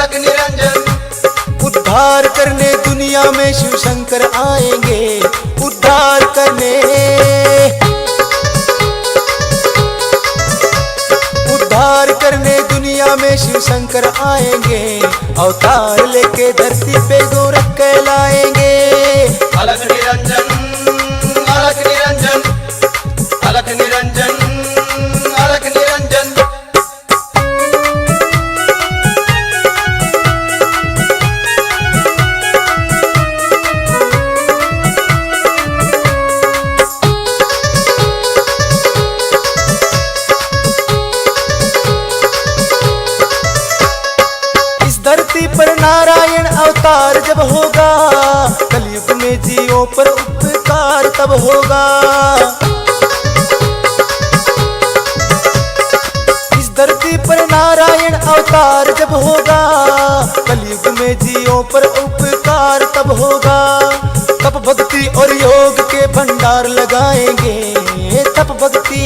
अलख निरंजन। उद्धार करने दुनिया में शिव शंकर आएंगे, उद्धार करने, उद्धार करने दुनिया में शिव शंकर आएंगे। अवतार लेके धरती पे गोरख कहलाएंगे। अलख निरंजन, अलख निरंजन, अलख निरंजन, अलख निरंजन। धरती पर नारायण अवतार जब होगा, कलयुग में जीवों पर उपकार तब होगा। इस धरती पर नारायण अवतार जब होगा, कलयुग में जीवों पर उपकार तब होगा। तप भक्ति और योग के भंडार लगाएंगे, तप भक्ति,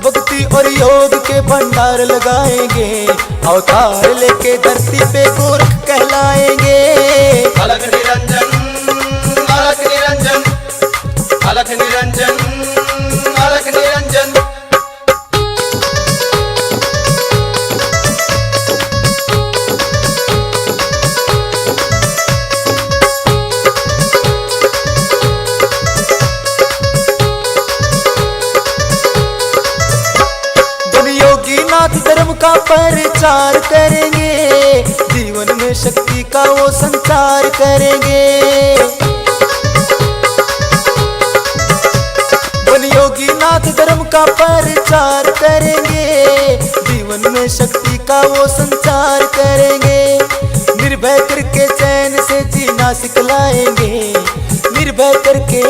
भक्ति और योग के भंडार लगाएंगे। अवतार लेके धरती पे गोरख कहलाएंगे। अलख निरंजन, अलख निरंजन, अलख निरंजन, अलख निरंजन। धर्म का प्रचार करेंगे, जीवन में शक्ति का वो संचार करेंगे। वन योगी नाथ धर्म का प्रचार करेंगे, जीवन में शक्ति का वो संचार करेंगे। निर्भय करके चैन से जीना सिखलाएंगे, निर्भय करके,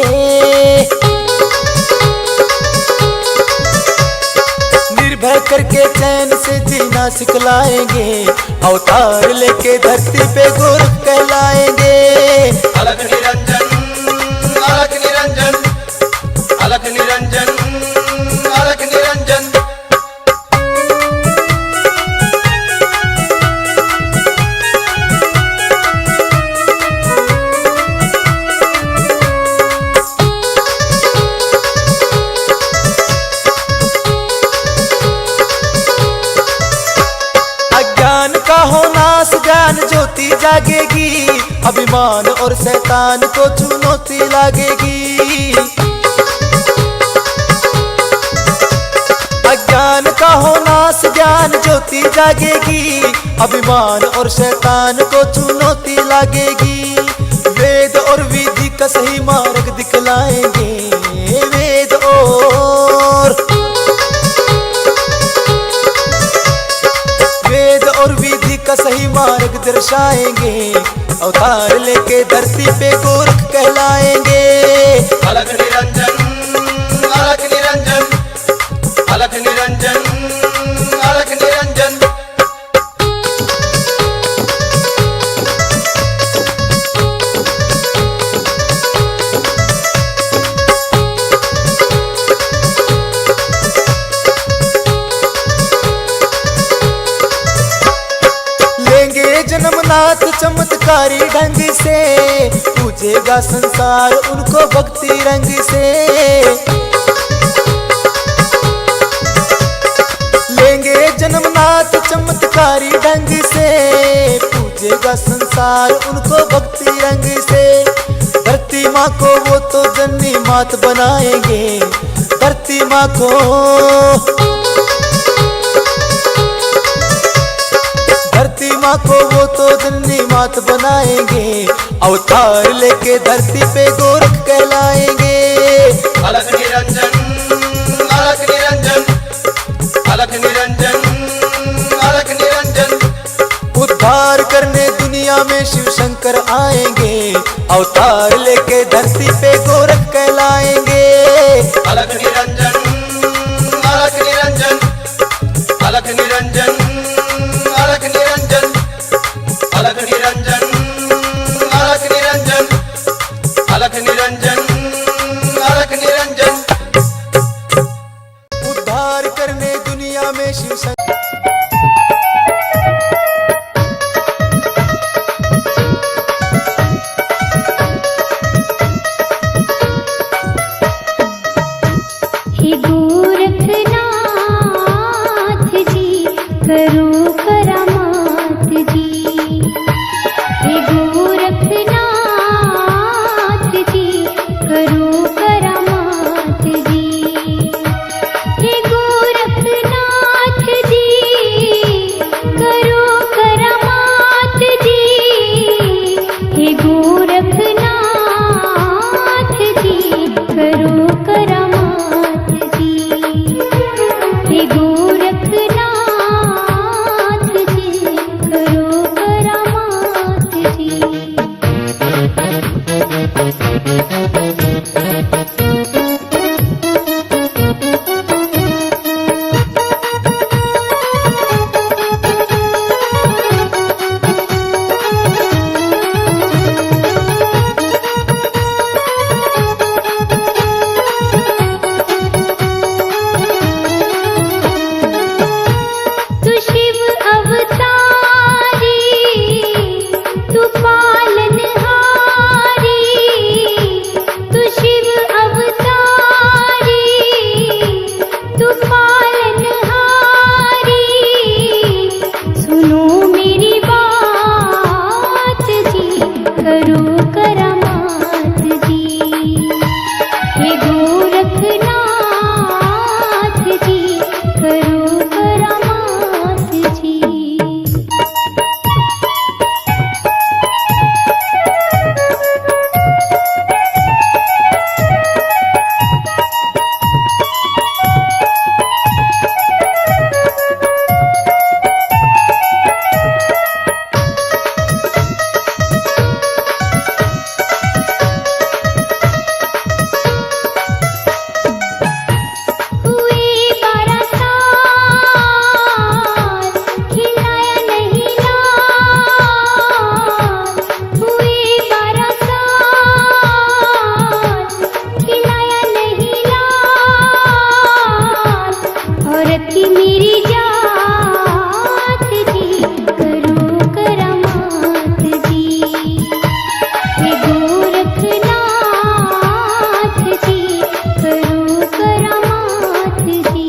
निर्भय करके चैन से जीना सिखलाएंगे। अवतार लेके धरती पे गोरख कहलाएंगे। अलख निरंजन, अलख निरंजन, अलख निरंजन, अलख निरंजन। का हो नाश, ज्ञान ज्योति जागेगी। अभिमान और शैतान को चुनौती लागेगी। अज्ञान का हो नाश, ज्ञान ज्योति जागेगी। अभिमान और शैतान को चुनौती लागेगी। वेद और विधि का सही मार्ग दिखलाएंगे, वेद और विधि का सही मार्ग दर्शाएंगे। अवतार लेके धरती पे गोरख कहलाएंगे। अलख निरंजन, अलख निरंजन, अलख निरंजन, अलख निरंजन। जन्मनाथ चमत्कारी ढंग से, पूजेगा संसार उनको भक्ति रंग से। लेंगे जन्मनाथ चमत्कारी ढंग से, पूजेगा संसार उनको भक्ति रंग से। धरती माँ को वो तो जननी मात बनाएंगे, धरती माँ को, धरती माँ को वो तो जननी मात बनाएंगे। अवतार लेके धरती पे गोरख कहलाएंगे। अलख निरंजन, अलख निरंजन, अलख निरंजन, अलख निरंजन। उद्धार करने दुनिया में शिव शंकर आएंगे। अवतार लेके धरती पे गोरख कहलाएंगे। अलख निरंजन, अलख निरंजन, अलख निरंजन, अलख निरंजन, अलख निरंजन, अलख निरंजन, अलख निरंजन, अलख निरंजन। उद्धार करने शिव शंकर। हे गोरखनाथ जी करो करामात जी। हे गोरखनाथ जी करो करामात जी। हे गोरखनाथ जी करो करामात जी। हे गोरखनाथ जी करो करामात जी। हे गोरखनाथ जी करो करामात जी। तू शिव अवतारी तू पालनहारी। तू शिव अवतारी तू पालनहारी। सुनो मेरी बात जी करो करामात जी। हे गोरखनाथ जी करो करामात जी। हुए 12 साल खिलाया नहीं लाल। हुए 12 साल खिलाया नहीं लाल। औरत की मेरी जात जी करो करामात जी। हे गोरखनाथ जी करो करामात जी।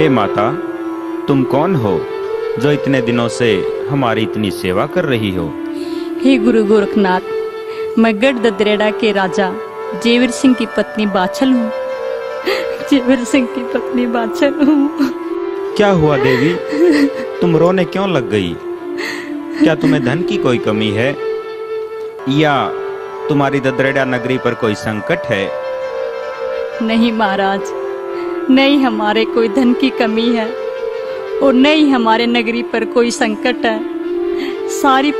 हे माता, तुम कौन हो जो इतने दिनों से हमारी इतनी सेवा कर रही हो? हे गुरु गोरखनाथ, मैं गढ़ ददरेड़ा के राजा जेवर सिंह की पत्नी बाछल हूँ। जेवर सिंह की पत्नी बाछल हूँ। क्या हुआ देवी, तुम रोने क्यों लग गई? क्या तुम्हें धन की कोई कमी है या तुम्हारी ददरेड़ा नगरी पर कोई संकट है? नहीं महाराज, नहीं हमारे कोई धन की कमी है और नहीं हमारे नगरी पर कोई संकट है। सारी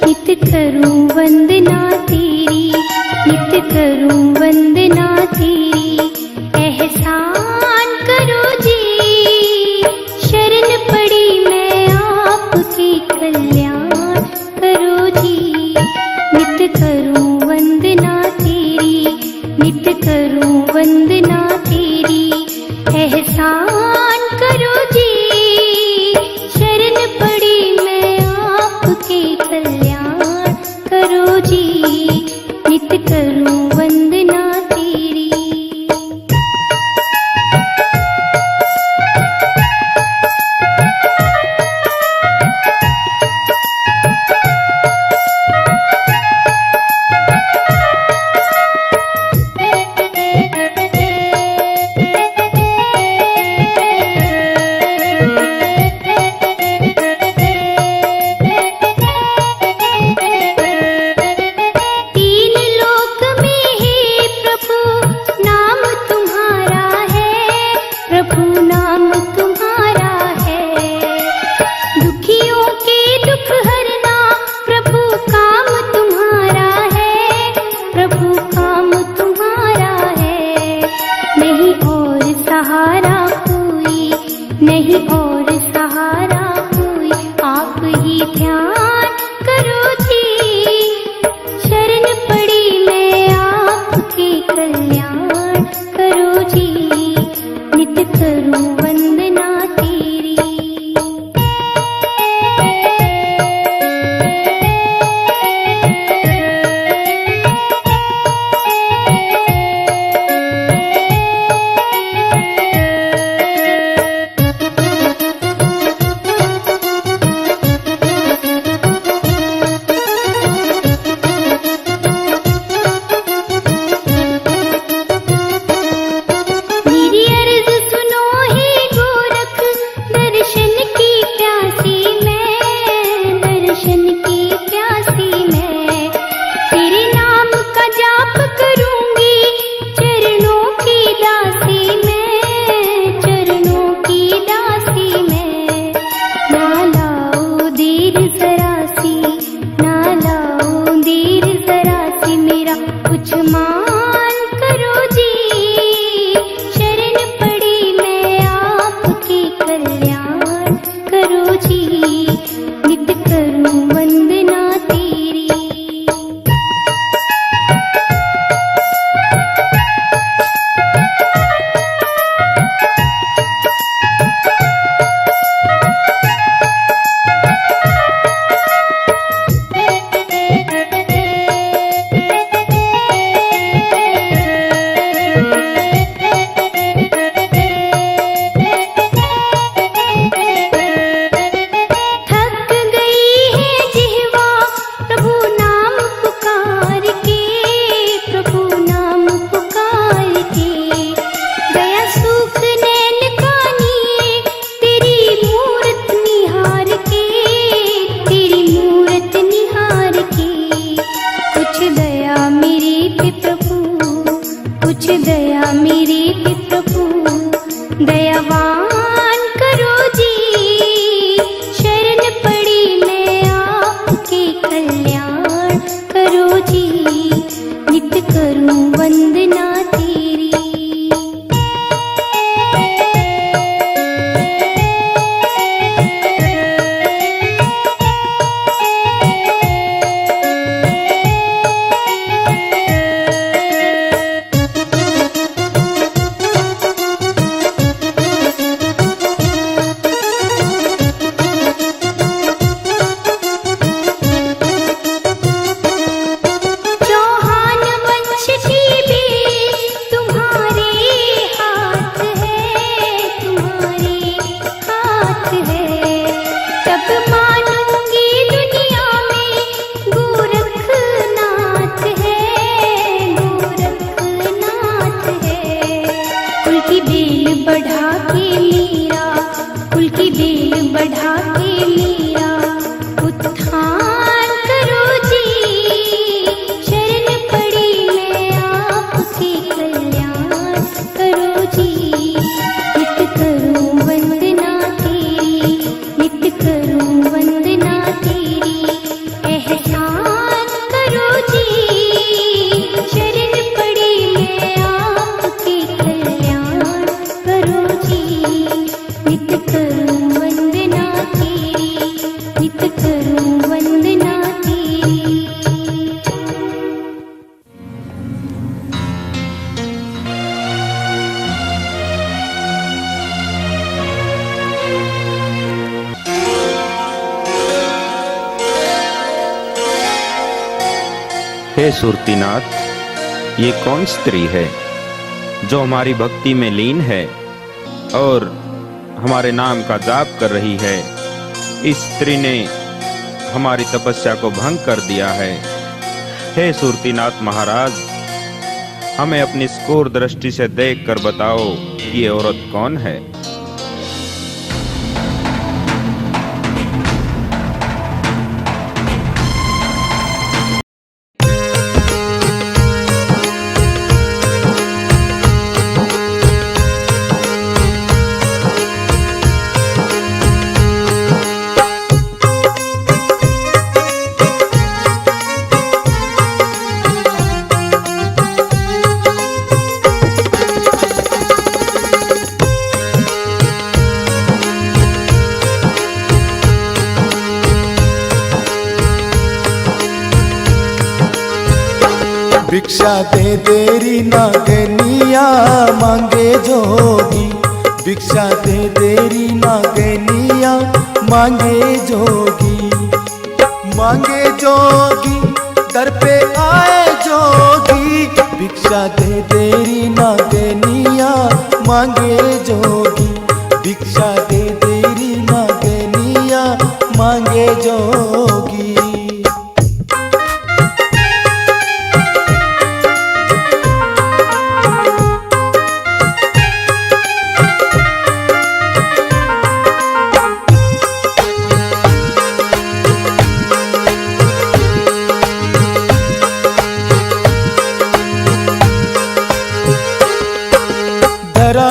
नित करूं वंदना तेरी, नित करूं वंदना तेरी, एहसान करो जी। शरण पड़ी मैं आपके, कल्याण करो जी। नित करूं वंदना तेरी, नित करूं वंदना तेरी, एहसान करो जी। शरण पड़ी मैं आपके, कल्याण करो जी। नित करूं वंदना तेरी। तीन लोक में है प्रभु, नाम तुम्हारा है, प्रभु नाम तुम्हारा है। दुखियों के दुख हरना, प्रभु काम तुम्हारा है, प्रभु काम तुम्हारा है। नहीं और सहारा कोई, नहीं और सहारा कोई, आप ही ध्यान करो जी। शरण पड़ी मैं आपके, कल्याण करो जी। नित करूं वंदना तेरी। मेरी अर्ज सुनो हे गोरख, दर्शन की प्यासी मैं, दर्शन की प्यासी मैं। तेरे नाम का जाप करूंगी, चरणों की दासी मैं, चरणों की दासी मैं। ना लाओ देर जरा सी, ना लाओ देर जरा सी, मेरा कुछ मान करो जी। शरण पड़ी मैं आपके, कल्याण करो जी। नित करूं वंदना तेरी। थक गई है जिह्वा, प्रभु नाम पुकार के, प्रभु नाम पुकार के। गया सुख नैन कानिए, तेरी मूरत निहार के, तेरी मूरत निहार के। कुछ दया मेरे पे प्रभु, कुछ दया मेरे पे प्रभु, दयावान करो जी। शरण पड़ी मैं आपके, कल्याण करो जी। नित करूं वंदना तेरी। हे सुरतीनाथ, ये कौन स्त्री है जो हमारी भक्ति में लीन है और हमारे नाम का जाप कर रही है? इस स्त्री ने हमारी तपस्या को भंग कर दिया है। हे सुरतीनाथ महाराज, हमें अपनी इस क्रूर दृष्टि से देखकर बताओ कि ये औरत कौन है? भिक्षा दे देरी नागनिया मांगे जोगी, भिक्षा दे देरी नागनिया मांगे जोगी, मांगे जोगी दर पे आए जोगी, भिक्षा दे देरी नागनिया मांगे जोगी, भिक्षा दे देरी नागनिया मांगे जोगी।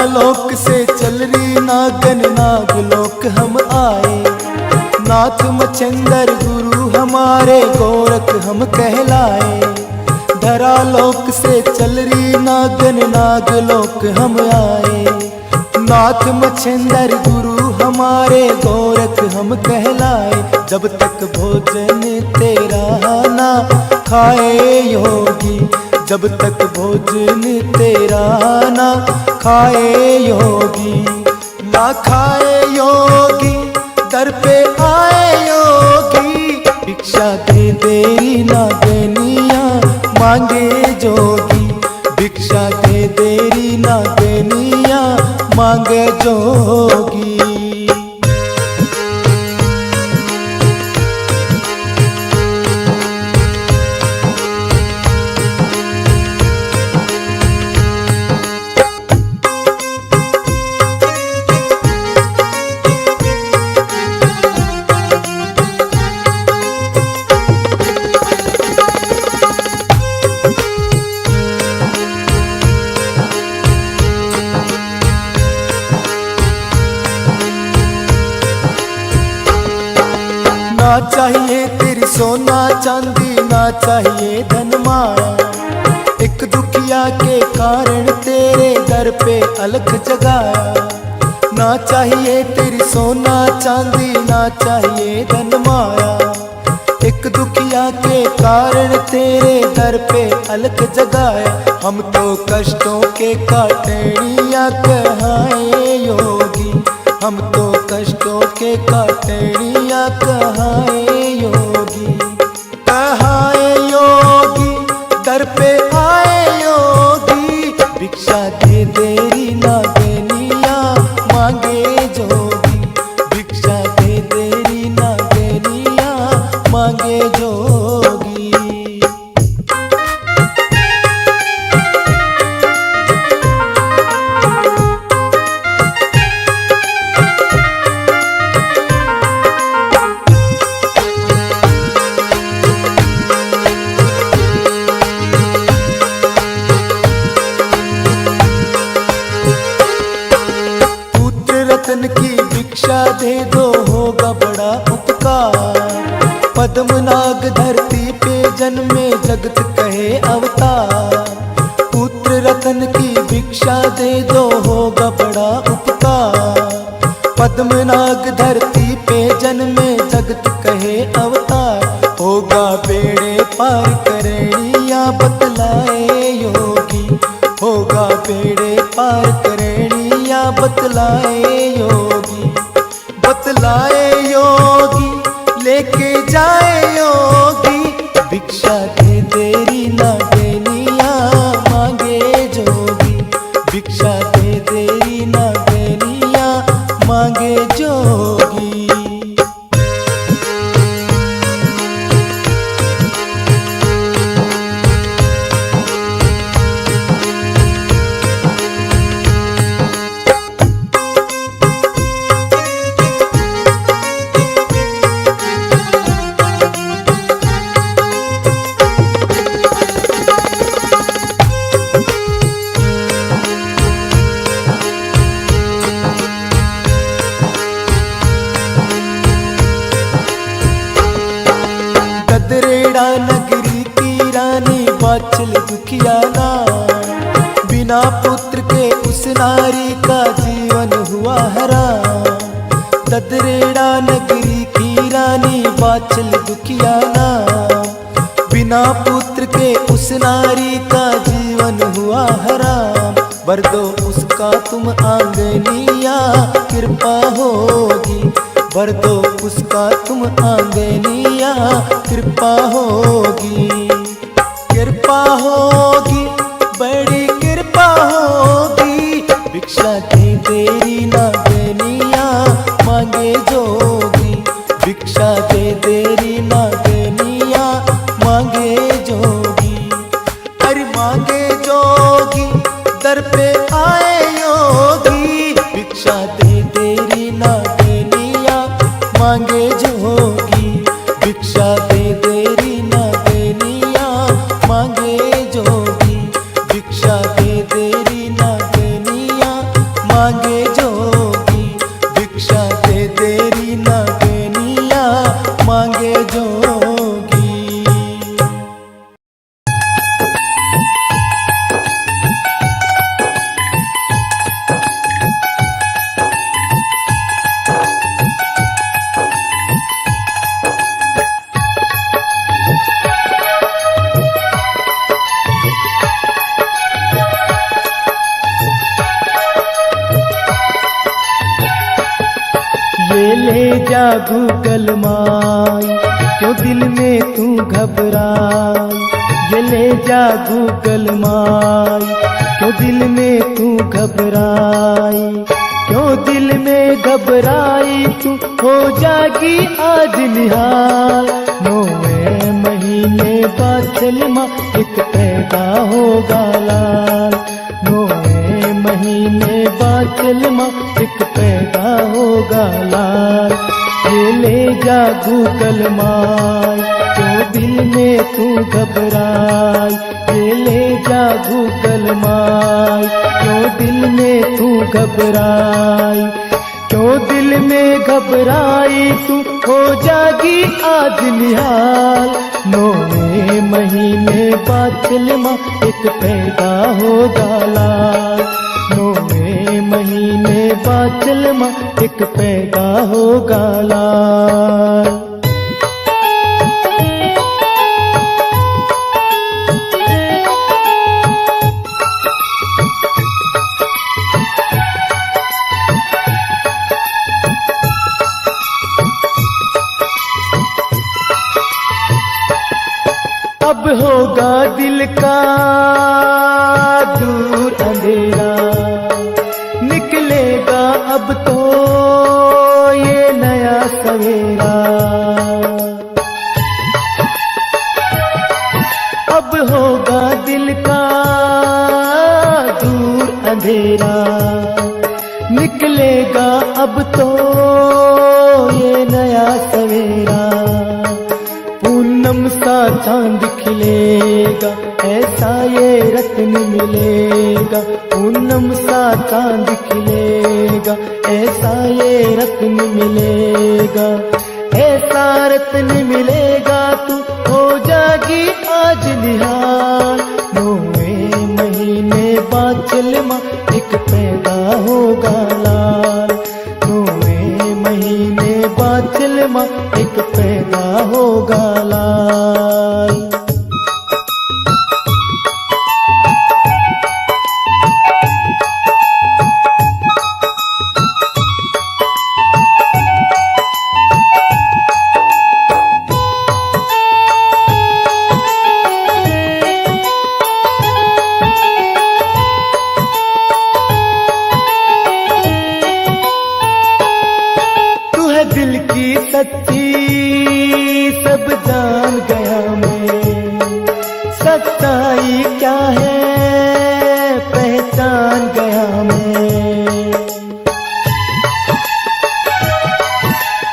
लोक से चल रही नागन नाग लोक हम आए, नाथ मच्छंदर गुरु हमारे गोरख हम कहलाए। धरा लोक से चल रही नागन नाग लोक हम आए, नाथ मच्छंदर गुरु हमारे गोरख हम कहलाए। जब तक भोजन तेरा ना खाए योगी, जब तक भोजन तेरा ना खाए योगी, ना खाए योगी दर पे आए योगी, भिक्षा दे देरी नागनिया मांगे जोगी, भिक्षा दे देरी नागनिया मांगे जोगी। ना चाहिए तेरी सोना चांदी, ना चाहिए धन माया, एक दुखिया के कारण तेरे दर पे अलख जगाया। ना चाहिए तेरी सोना चांदी, ना चाहिए धन माया, एक दुखिया के कारण तेरे दर पे अलख जगाया। हम तो कष्टों के काटनिया कहाए योगी, हम तो कष्टों के काटनिया कहाए योगी, कहाए योगी दर पे आए योगी, भिक्षा दे देरी नागनिया मांगे जोगी, भिक्षा दे देरी नागनिया मांगे जोगी। की भिक्षा दे दो होगा बड़ा उपकार, पद्मनाग धरती पे जन्मे जगत कहे अवतार। पुत्र रतन की भिक्षा दे दो होगा बड़ा उपकार, पद्मनाग धरती पे जन्मे जगत कहे अवतार। होगा बेड़े पार करेणिया बतलाए योगी, होगा बेड़े पार करेणिया बतलाए योगी, बतलाए योगी लेके जाए योगी, भिक्षा दे देरी बाछल दुखियाना। बिना पुत्र के उस नारी का जीवन हुआ हराम। ददरेड़ा नगरी की रानी बाछल दुखियाना। बिना पुत्र के उस नारी का जीवन हुआ हराम। भर दो उसका तुम आंगनिया कृपा होगी। भर दो उसका तुम आंगनिया कृपा होगी। कृपा होगी बड़ी कृपा होगी। भिक्षा दे तेरी नागनिया मांगे जोगी। भिक्षा दे तेरी नागनिया मांगे जोगी। अरे मांगे जोगी दर पे आए योगी। भिक्षा दे तेरी नागनिया मांगे जोगी। भिक्षा दे तेरी नागनिया मांगे जोगी। भिक्षा दे तेरी नागनिया मांगे जोगी। भिक्षा दे तेरी नागनिया मांगे जोगी। ये ले जा गूगल माई क्यों दिल में तू घबराई। ये ले जा गूगल माई क्यों दिल में तू घबराई। क्यों दिल में घबराई तू हो जागी आज निहाल। 9वें महीने बाछल माँ एक पैदा होगा लाल। 9वें महीने बाछल माँ एक पैदा होगा लाल। ये ले जा गूगल माई क्यों दिल में तू घबराई। ये ले जा गूगल माई क्यों दिल में तू घबराई। क्यों दिल में घबराई तू हो जागी आज निहाल। 9वें महीने बाछल माँ एक पैदा होगा लाल। 9वें महीने बाछल माँ एक पैदा होगा लाल। अब होगा दिल का दूर अंधेरा। निकलेगा अब तो ये नया सवेरा। अब होगा दिल का दूर अंधेरा। निकलेगा अब तो ये नया सवेरा। पूनम सा चांद खिलेगा ऐसा ये रत्न मिलेगा। पूनम सा चांद खिलेगा ऐसा ये रत्न मिलेगा। ऐसा रत्न मिलेगा तू हो जागी आज निहाल। 9वें महीने बाछल माँ एक पैदा होगा लाल। 9वें महीने बाछल माँ एक पैदा होगा लाल। दिल की सच्ची सब जान गया मैं। सच्चाई क्या है पहचान गया मैं।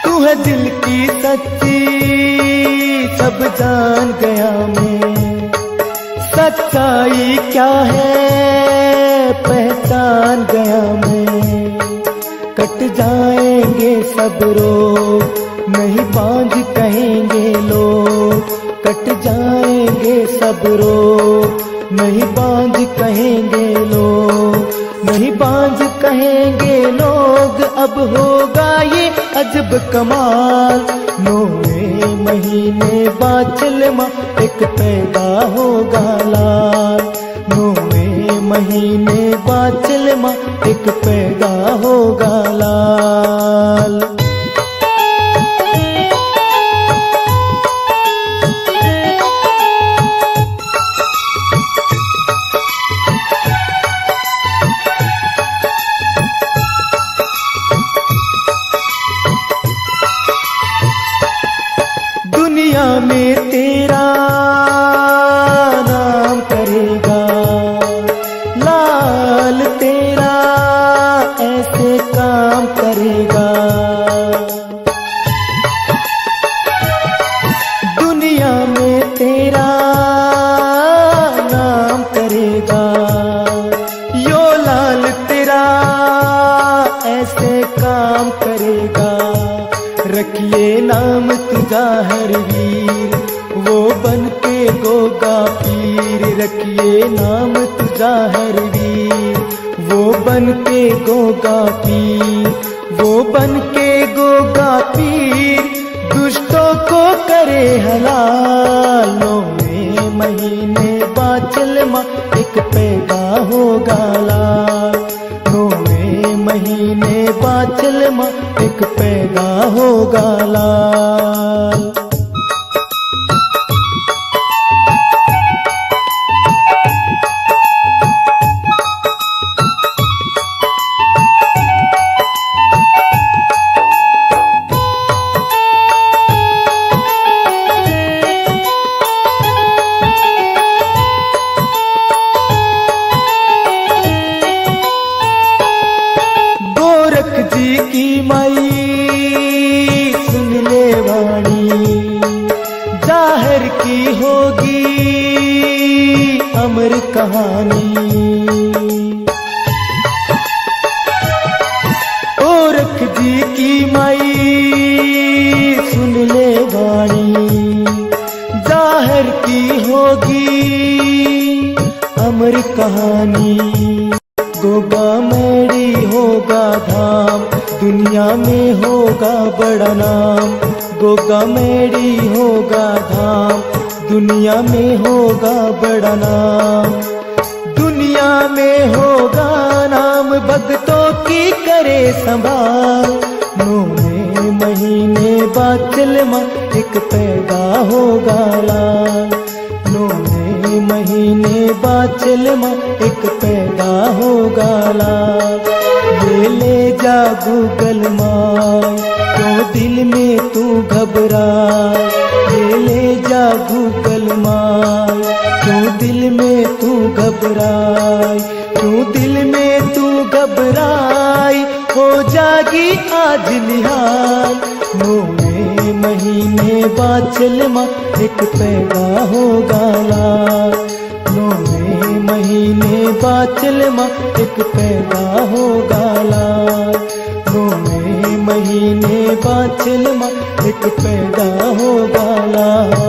तू है दिल की सच्ची सब जान गया मैं। सच्चाई क्या है पहचान गया मैं। कट जाएंगे सब रोग नहीं बांझ कहेंगे लोग। कट जाएंगे कहेंगे सब रोग, नहीं बांझ कहेंगे लोग, नहीं बांझ कहेंगे लोग। अब होगा ये अजब कमाल, 9वें महीने बाछल माँ एक पैदा होगा लाल, 9वें महीने बाछल माँ एक पैदा होगा लाल। दुनिया में तेरा नाम करेगा लाल, तेरा ऐसे काम करेगा। दुनिया में तेरा नाम करेगा, यो लाल तेरा ऐसे काम करेगा। रखिए नाम तुझा हर वीर, वो बन के गोगा पीर। रखिए नाम तुझा हर वीर, वो बन के गोगा पीर, वो बन के गोगा पीर। दुष्टों को करे हलाल, 9वें महीने बाछल माँ एक पैदा होगा लाल, 9वें महीने बाछल माँ एक पैदा होगा लाल। गोरख जी की माई सुन ले वाणी, जाहिर की होगी अमर कहानी। गोरख जी की माई सुन ले वाणी, जाहिर की होगी अमर कहानी। गोगा मेरी होगा धाम, दुनिया में होगा बड़ा नाम। गोगा मेरी होगा धाम, दुनिया में होगा बड़ा नाम। दुनिया में होगा नाम, भक्तों की करे संभाल। 9वें महीने बाछल माँ एक पैदा होगा लाल, 9वें महीने बाछल माँ एक पैदा होगा लाल। ये ले जा गूगल माँ, क्यों दिल में तू घबराए। ये ले जा गूगल माँ, क्यों दिल में तू घबराए। क्यों दिल में तू घबराई, हो जागी आज निहाल। 9वें महीने बाछल माँ एक पैदा होगा लाल, 9वें महीने बाछल माँ एक पैदा होगा लाल, 9वें महीने बाछल माँ एक पैदा होगा लाल।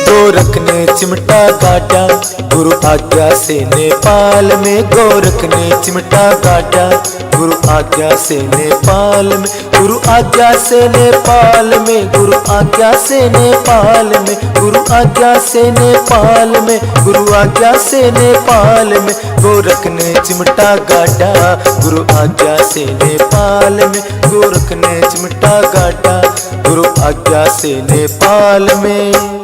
गोरख ने चिमटा काटा गुरु आज्ञा से नेपाल में। गोरख ने चिमटा काटा गुरु आज्ञा से नेपाल में। गुरु आज्ञा से नेपाल में, गुरु आज्ञा से नेपाल में, गुरु आज्ञा से नेपाल में, गुरु आज्ञा से नेपाल में। गोरख ने चिमटा काटा गुरु आज्ञा से नेपाल में। गोरख ने चिमटा काटा गुरु आज्ञा से नेपाल में।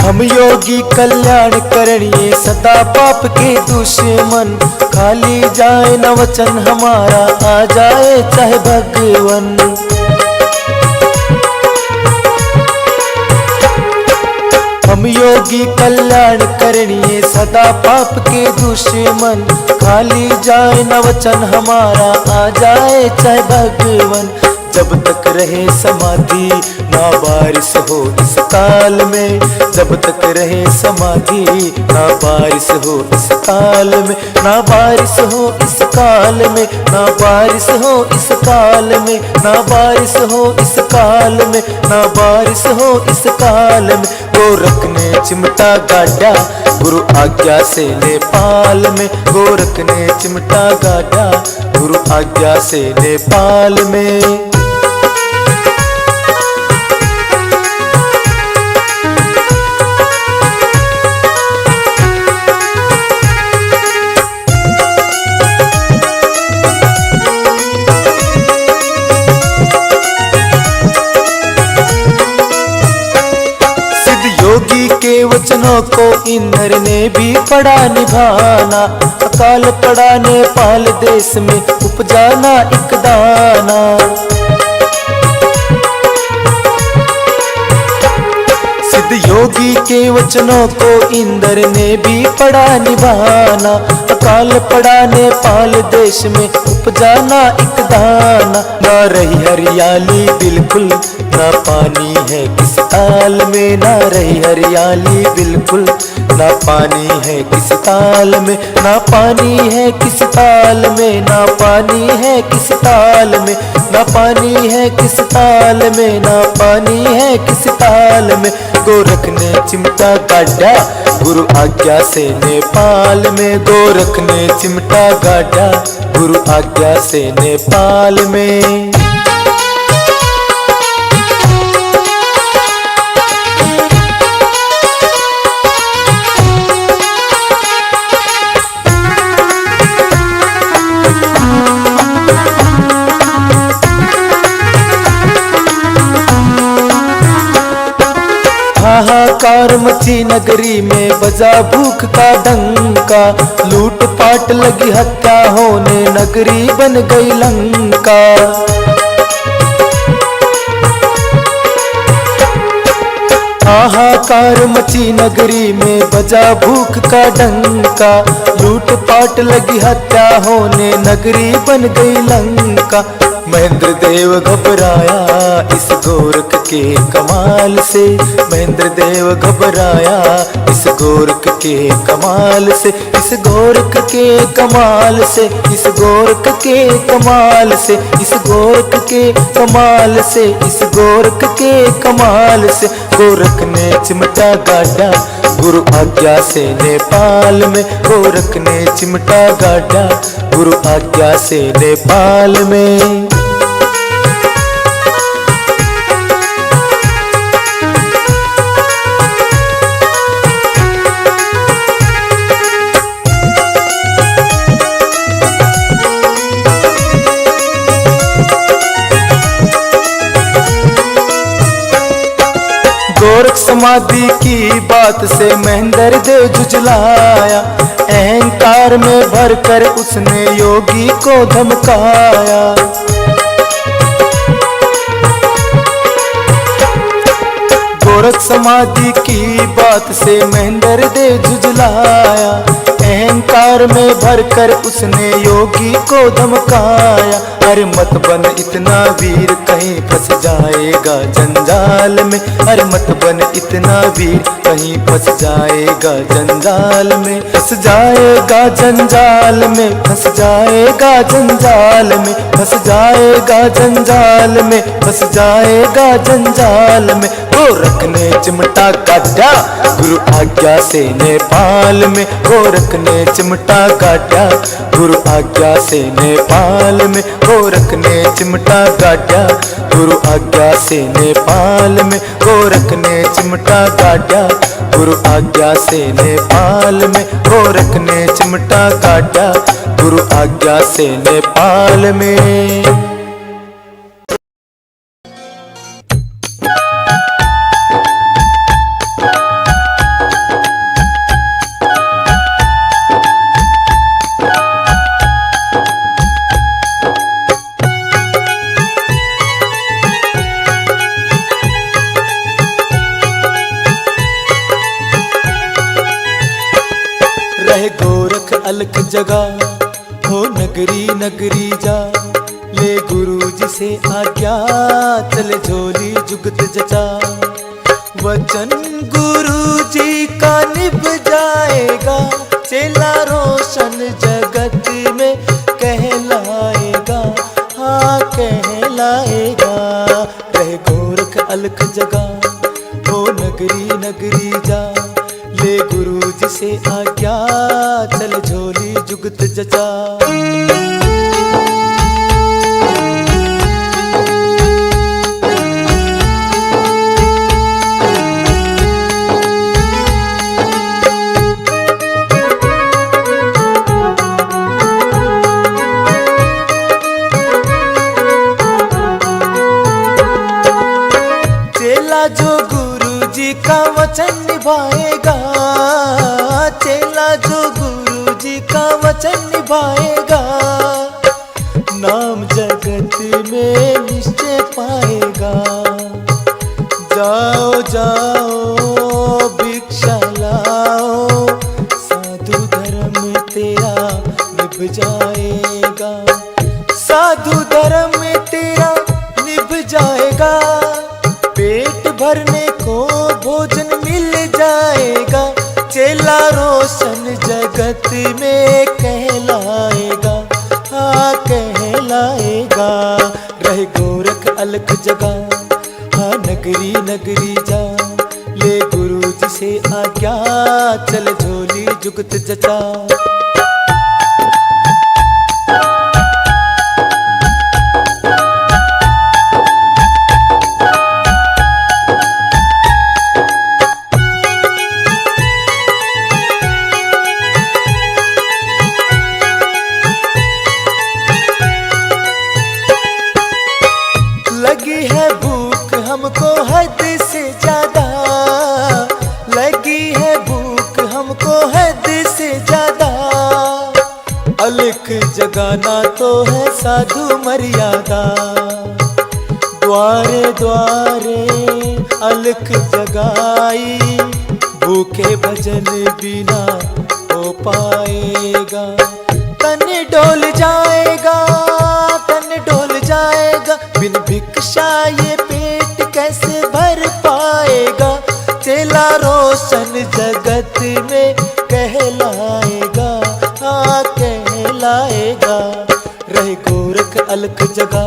हम योगी कल्याण करणिए सदा पाप के दुश्मन, खाली जाए न वचन हमारा, आ जाए चाहे भगवन। हम योगी कल्याण करणिए सदा पाप के दुश्मन, खाली जाए न वचन हमारा, आ जाए चाहे भगवन। जब तक रहे समाधि ना बारिश हो इस काल में, जब तक रहे समाधि ना बारिश हो इस काल में, ना बारिश हो इस काल में, ना बारिश हो इस काल में, ना बारिश हो इस काल में, ना बारिश हो इस काल में। गोरख ने चिमटा गाड़ा गुरु आज्ञा से नेपाल में, गोरख ने चिमटा गाड़ा गुरु आज्ञा से नेपाल में। योगी के वचनों को इंद्र ने भी पढ़ा निभाना, अकाल पड़ा नेपाल देश में उपजाना एक दाना। सिद्ध योगी के वचनों को इंद्र ने भी पढ़ा निभाना, अकाल पड़ा नेपाल देश में उपजाना एक दाना। ना रही हरियाली बिल्कुल ना पानी है किस ताल में, ना रही हरियाली बिल्कुल ना पानी है किस ताल में, ना पानी है किस ताल में, ना पानी है किस ताल में, ना पानी है किस ताल में, ना पानी है किस ताल में। गोरख ने चिमटा गाड़ा गुरु आज्ञा से नेपाल में, गोरख ने चिमटा गाड़ा गुरु आज्ञा से नेपाल में। हाहाकार मची नगरी में बजा भूख का डंका, लूट पाट लगी हत्या होने नगरी बन गई लंका। हाहाकार मची नगरी में बजा भूख का डंका, लूट पाट लगी हत्या होने नगरी बन गई लंका। महेंद्र देव घबराया इस गोरख के कमाल से, महेंद्र देव घबराया इस गोरख के कमाल से, इस गोरख के कमाल से, इस गोरख के कमाल से, इस गोरख के कमाल से, इस गोरख के कमाल से। गोरख ने चिमटा गाड़ा गुरु आज्ञा से नेपाल में, गोरख ने चिमटा गाड़ा गुरु आज्ञा से नेपाल में। गोरख समाधि की बात से महेंद्र देव झुझलाया, अहंकार में भरकर उसने योगी को धमकाया। गोरख समाधि की बात से महेंद्र देव झुझलाया, अहंकार में भरकर उसने योगी को धमकाया। अरे मत बन इतना वीर कहीं फंस जाएगा जंजाल में, अरे मत बन इतना वीर कहीं फंस जाएगा जंजाल में, फंस जाएगा जंजाल में, फंस जाएगा जंजाल में, फंस जाएगा जंजाल में, फंस जाएगा जंजाल में। गोरख ने चिमटा काटा गुरु आज्ञा से नेपाल में, गोरख ने चिमटा काटा गुरु आज्ञा से नेपाल में, गोरख ने चिमटा काटा गुरु आज्ञा से नेपाल में, गोरख ने चिमटा काटा गुरु आज्ञा से नेपाल में, गोरख ने चिमटा काटा गुरु आज्ञा से नेपाल में। अलख जगा, हो नगरी नगरी जा, ले गुरु जी से आज्ञा, चले झोली जुगत जचा। वचन गुरु जी का निभ जाएगा, चेला रोशन जगत में कहलाएगा, हाँ कहलाएगा। रह गोरख अलख जगा, हो नगरी नगरी जा, ले गुरु जी से आज्ञा, चल झोली जुगत जचा। चेला जो गुरु जी का वचन निभाएगा, चेला जो गुरु जी का वचन निभाएगा, नाम जगत में निश्चय पाएगा। जाओ जाओ भिक्षा लाओ, साधु धर्म तेरा निभ जाएगा, साधु धर्म तेरा निभ जाएगा। पेट भरने को भोजन मिल जाएगा, चेला रोशन जगत में कहलाएगा, हाँ कहलाएगा। रह गोरख अलख जगा, हाँ नगरी नगरी जा, ले गुरु जी से आज्ञा, चल झोली जुगत जचा। लगी है भूख हमको हद से ज्यादा, लगी है भूख हमको हद से ज्यादा, अलख जगाना तो है साधु मर्यादा। द्वारे द्वारे अलख जगाई, भूखे भजन बिना हो पाएगा। तन डोल जाएगा, तन डोल जाएगा, बिन भिक्षा ये पेट कैसे भर पाएगा। चेला रोशन जगत में कहलाएगा, हाँ कहलाएगा। रह गोरख अलख जगा,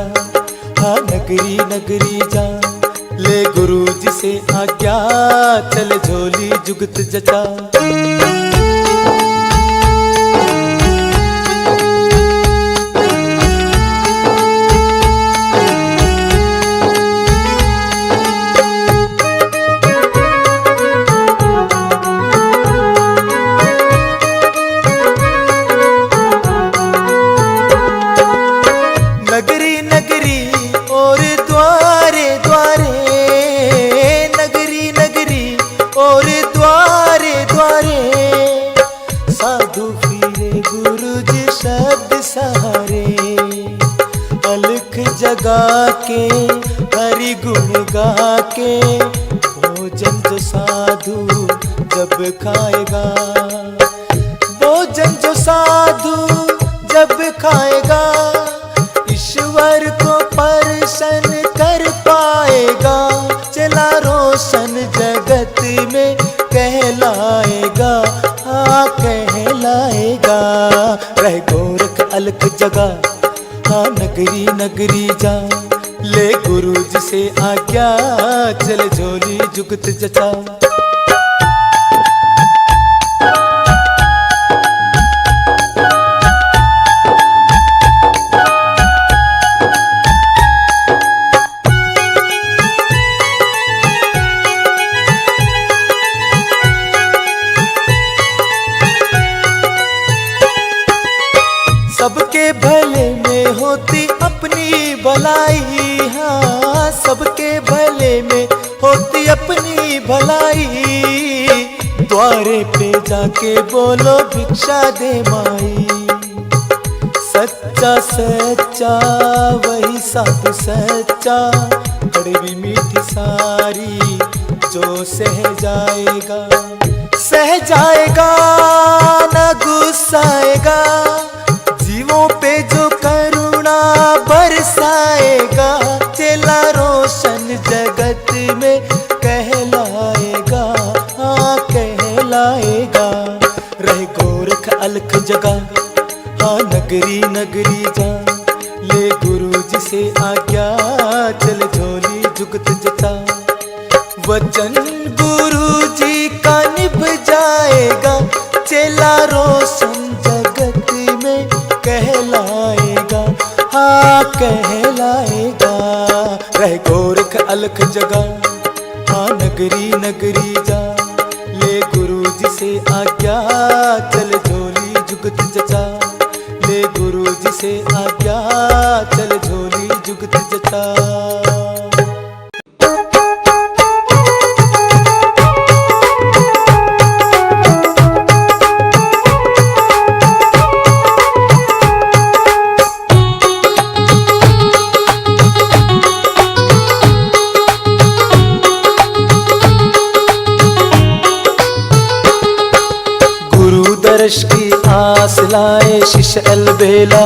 हाँ नगरी नगरी जा, ले गुरु जी से आज्ञा, चल झोली जुगत जचा। नगरी नगरी और द्वारे द्वारे, नगरी नगरी और द्वारे द्वारे, साधु फिरे गुरु जी शब्द सहारे। अलख जगा के हरि गुण गा के, भोजन जो साधु जब खाएगा, भोजन जो साधु जब खाएगा, ईश्वर को प्रसन्न कर पाएगा। चला रोशन जगत में कहलाएगा, हाँ कहलाएगा। रह गोरख अलख जगा, हाँ नगरी नगरी जा, ले गुरु जी से आज्ञा, चल झोली जुगत जचा। सबके भले में होती अपनी भलाई, हाँ सबके भले में होती अपनी भलाई। द्वारे पे जाके बोलो भिक्षा दे माई, सच्चा सच्चा वही साधु सच्चा, कड़वी मीठी सारी जो सह जाएगा, सह जाएगा न गुस्सा बरसाएगा, जीवों पे जो करुणा बरसाएगा, चेला रोशन जगत में कहलाएगा, हाँ कहलाएगा। रहे गोरख अलख जगह, हाँ नगरी नगरी जा, ले गुरु जी से आज्ञा, चल झोली जुगत जता। वचन गुरु जी का निभ जाएगा, चेला रोशन जगत में कहलाएगा, हाँ कहलाएगा। रह गोरख अलख जगह, हाँ नगरी नगरी जा, ले गुरु जी से आज्ञा, चल झोली जुगत जचा। ले गुरु जी से आज्ञा, चल झोली जुगत जचा। दर्श की आस लाए शिष्य अलबेला,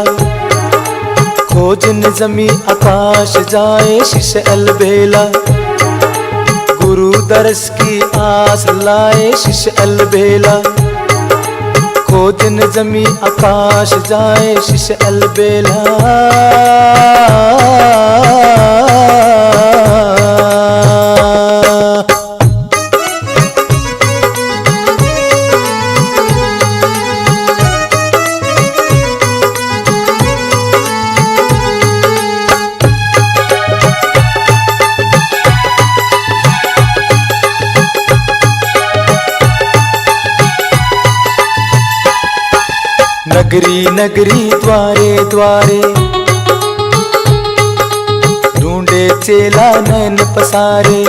खोजन जमी आकाश जाए शिष्य अलबेला। गुरु दर्श की आस लाए शिष्य अलबेला, खोजन जमी आकाश जाए शिष्य अलबेला। नगरी नगरी द्वारे द्वारे, ढूंढे चेला नैन पसारे।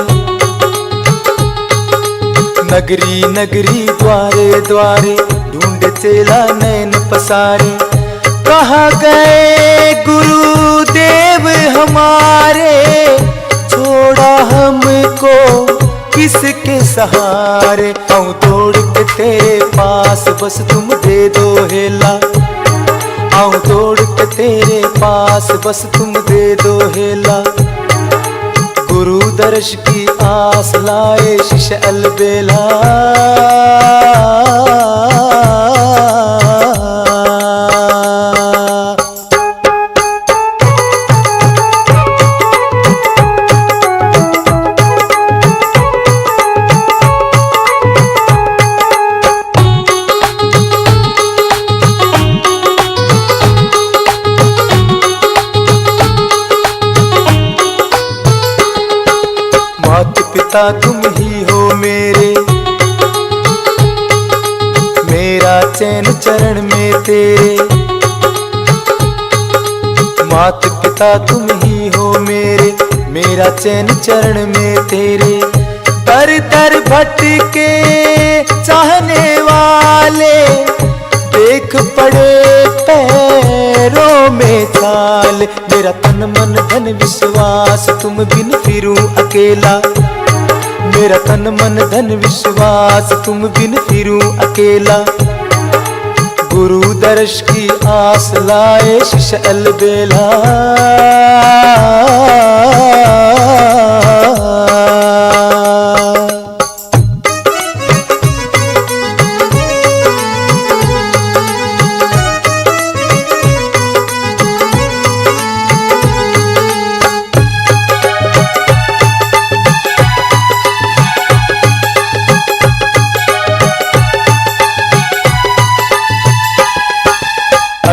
नगरी नगरी द्वारे द्वारे, ढूंढे चेला नैन पसारे। कहाँ गए गुरुदेव हमारे, छोड़ा हमको किसके सहारे। आऊं दौड़ के तेरे पास, बस तुम दे दो हेला। आऊं दौड़ के तेरे पास, बस तुम दे दो हेला। गुरु दर्श की आस लाए शिष्य अलबेला। पिता तुम ही हो मेरे, मेरा चैन चरण में तेरे। मात पिता तुम ही हो मेरे, मेरा चैन चरण में तेरे। दर दर भटके चाहने वाले, देख पड़े पैरों में छाल। मेरा तन मन धन विश्वास, तुम बिन फिरूं अकेला। मेरा तन मन धन विश्वास, तुम बिन फिरूं अकेला। गुरु दर्श की आस लाए शिष्य अलबेला।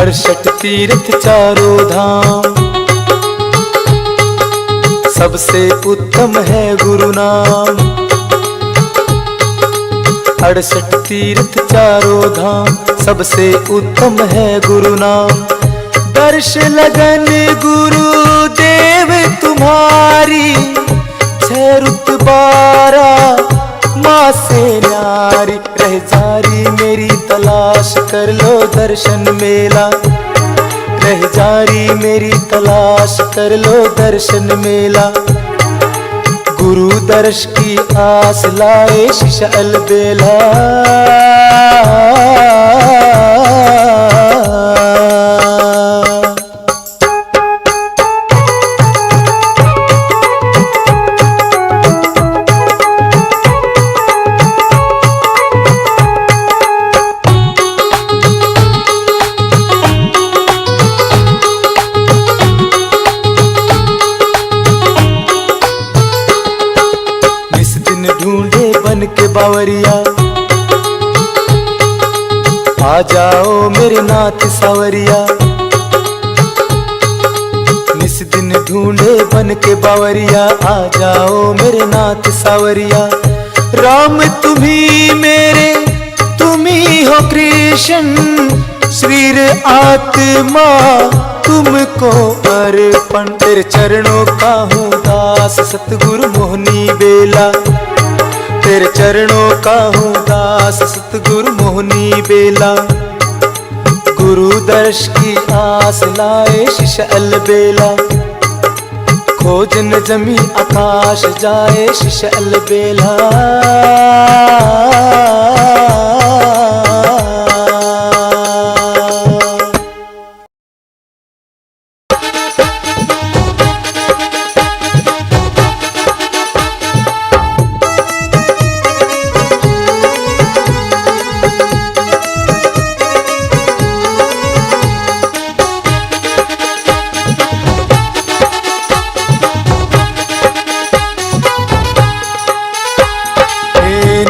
अड़सठ तीर्थ चारों धाम, सबसे उत्तम है गुरु नाम। 68 तीर्थ चारों धाम, सबसे उत्तम है गुरु नाम। दर्श लगन गुरु देव तुम्हारी, 6 रुत 12 माँ से न्यारी। रह जारी मेरी तलाश, कर लो दर्शन मेला। रह जारी मेरी तलाश, कर लो दर्शन मेला। गुरु दर्श की आस लाए शिष्य अलबेला। बावरिया, आ जाओ मेरे नाथ सावरिया। निस दिन ढूंढे बन के बावरिया, आ जाओ मेरे नाथ सावरिया। राम तुम्ही मेरे, तुम्ही हो कृष्ण, शरीर आत्मा तुमको अर्पण। तेरे चरणों का हूँ दास सतगुरु मोहनी बेला, तेरे चरणों का हूँ दास सतगुरु मोहनी बेला। गुरु दर्श की आस लाए शिष अलबेला, खोजन जमी आकाश जाए शिष अलबेला।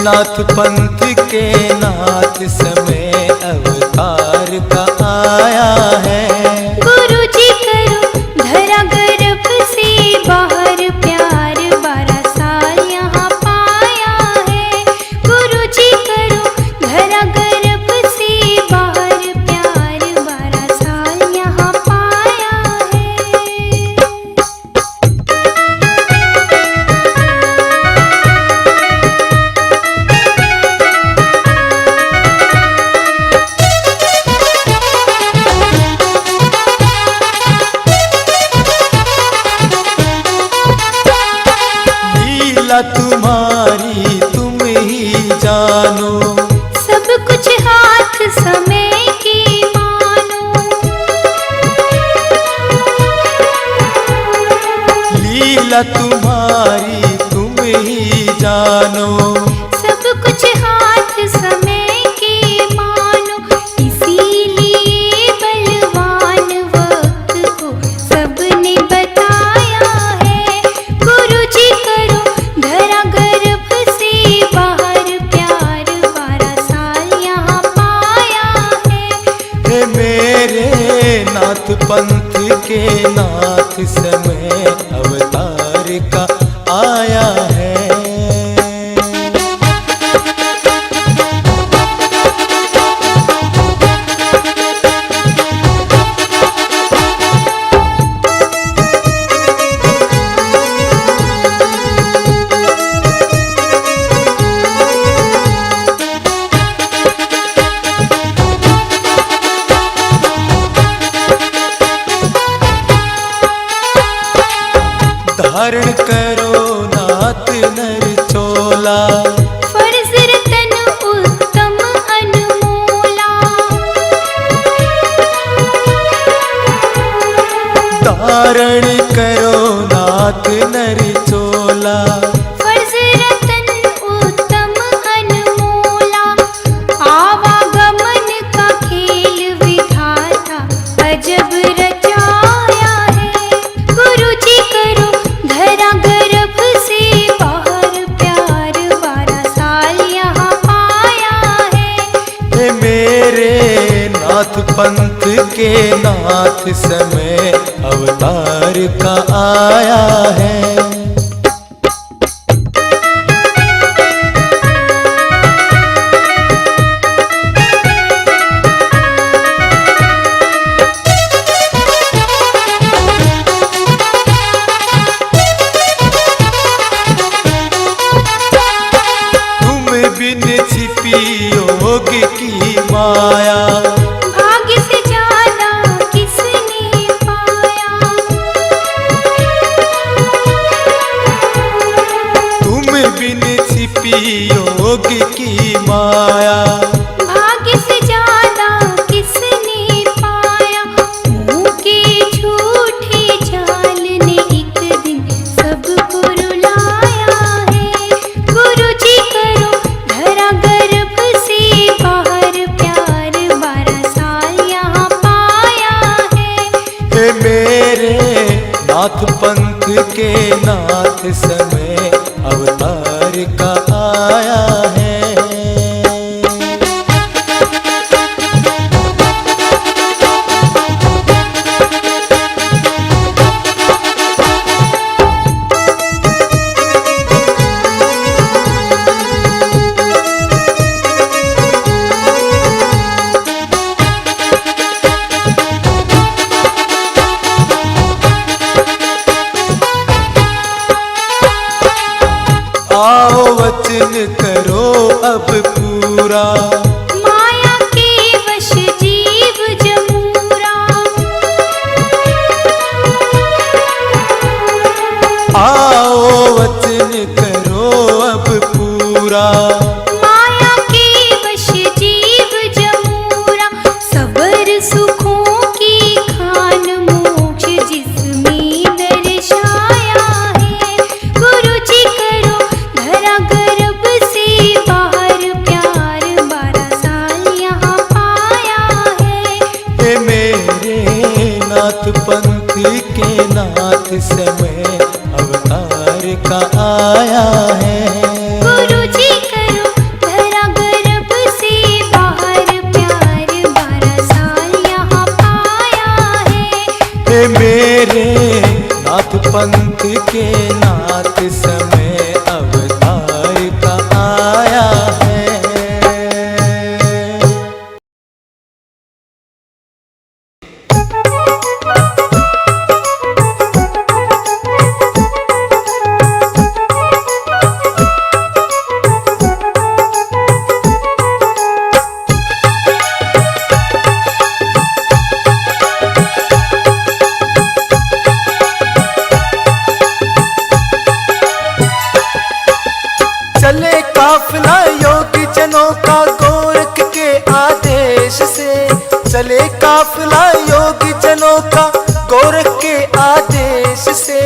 नाथ पंथ के नाथ समय अवतार का आया है। गुरु जी करो धरा गर्भ से बाहर, प्यार 12 साल यहाँ पाया है। गुरु जी करो धरा गर्भ से बाहर, प्यार 12 साल यहाँ पाया है। तुम्हारी तुम ही जानो, सब कुछ हाथ समय की मानो। लीला तुम्हारी तुम ही जानो, सब कुछ हाथ समय की मानो। इसीलिए बलवान वक्त को सबने बताया है। गुरु जी करो धरा गर्भ से बाहर, प्यार 12 साल यहाँ पाया है। हे मेरे नाथ पंथ के नाथ समय अवतार का आया है। धारण करो नाथ नर चोला, फर्ज रतन उत्तम अनमोला। धारण करो नाथ नर चोला, फर्ज रतन उत्तम अनमोला। आवागमन का खेल विधाता अजब रचाया है। गुरु जी करो धरा गर्भ से बाहर, प्यार 12 साल यहाँ पाया है। हे मेरे नाथ पंथ के नाथ समय अवतार का आया है। बिन छिपी योग की माया, भाग्य से ज्यादा किसने पाया। तुम बिन छिपी योग की माया, भाग्य से ज्यादा किसने पाया। मुंह के झूठे जाल ने एक दिन सबको रुलाया है। गुरु जी करो धरा गर्भ से बाहर, प्यार 12 साल यहाँ पाया है। हे मेरे नाथ पंथ के नाथ समय अवतार अवतार का आया है। आओ वचन करो अब पूरा, माया के वश जीव जमूरा। आओ वचन करो अब पूरा, माया के वश जीव जमूरा। सबर सुखों की खान मोक्ष जिसमें दर्शाया है। गुरु जी करो धरा गर्भ से बाहर, प्यार 12 साल यहाँ पाया है। हे मेरे नाथ पंथ के नाथ, समय अवतार का आया है। गुरु जी करो धरा गर्भ से बाहर, प्यार 12 साल यहाँ पाया है। हे मेरे नाथ पंथ के नाथ, समय अवतार का आया है। चले काफिला योगी जनों का गोरख के आदेश से, चले काफिला योगी जनों का गोरख के आदेश से।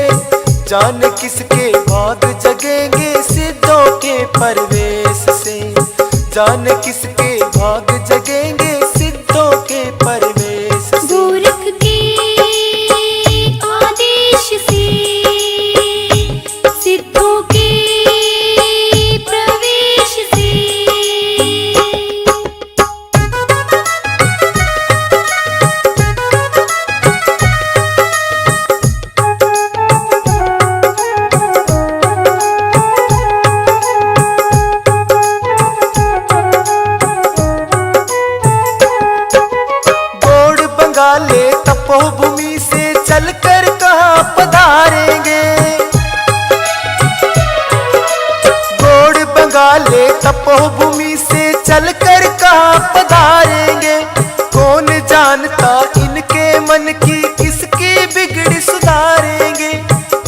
जान किसके भाग जगेंगे सिद्धों के परवेश से, जान किसके भाग जगेंगे सिद्धों के परवेश से। गोरख के आदेश से सिद्धों के प्रवेश से। गोड़ बंगाले तपोभूमि से चलकर कहाँ पधारेंगे, गोड़ बंगाले तपोभूमि से चलकर कहाँ पधारेंगे। कौन जानता इनके मन की किसकी बिगड़ी सुधारेंगे।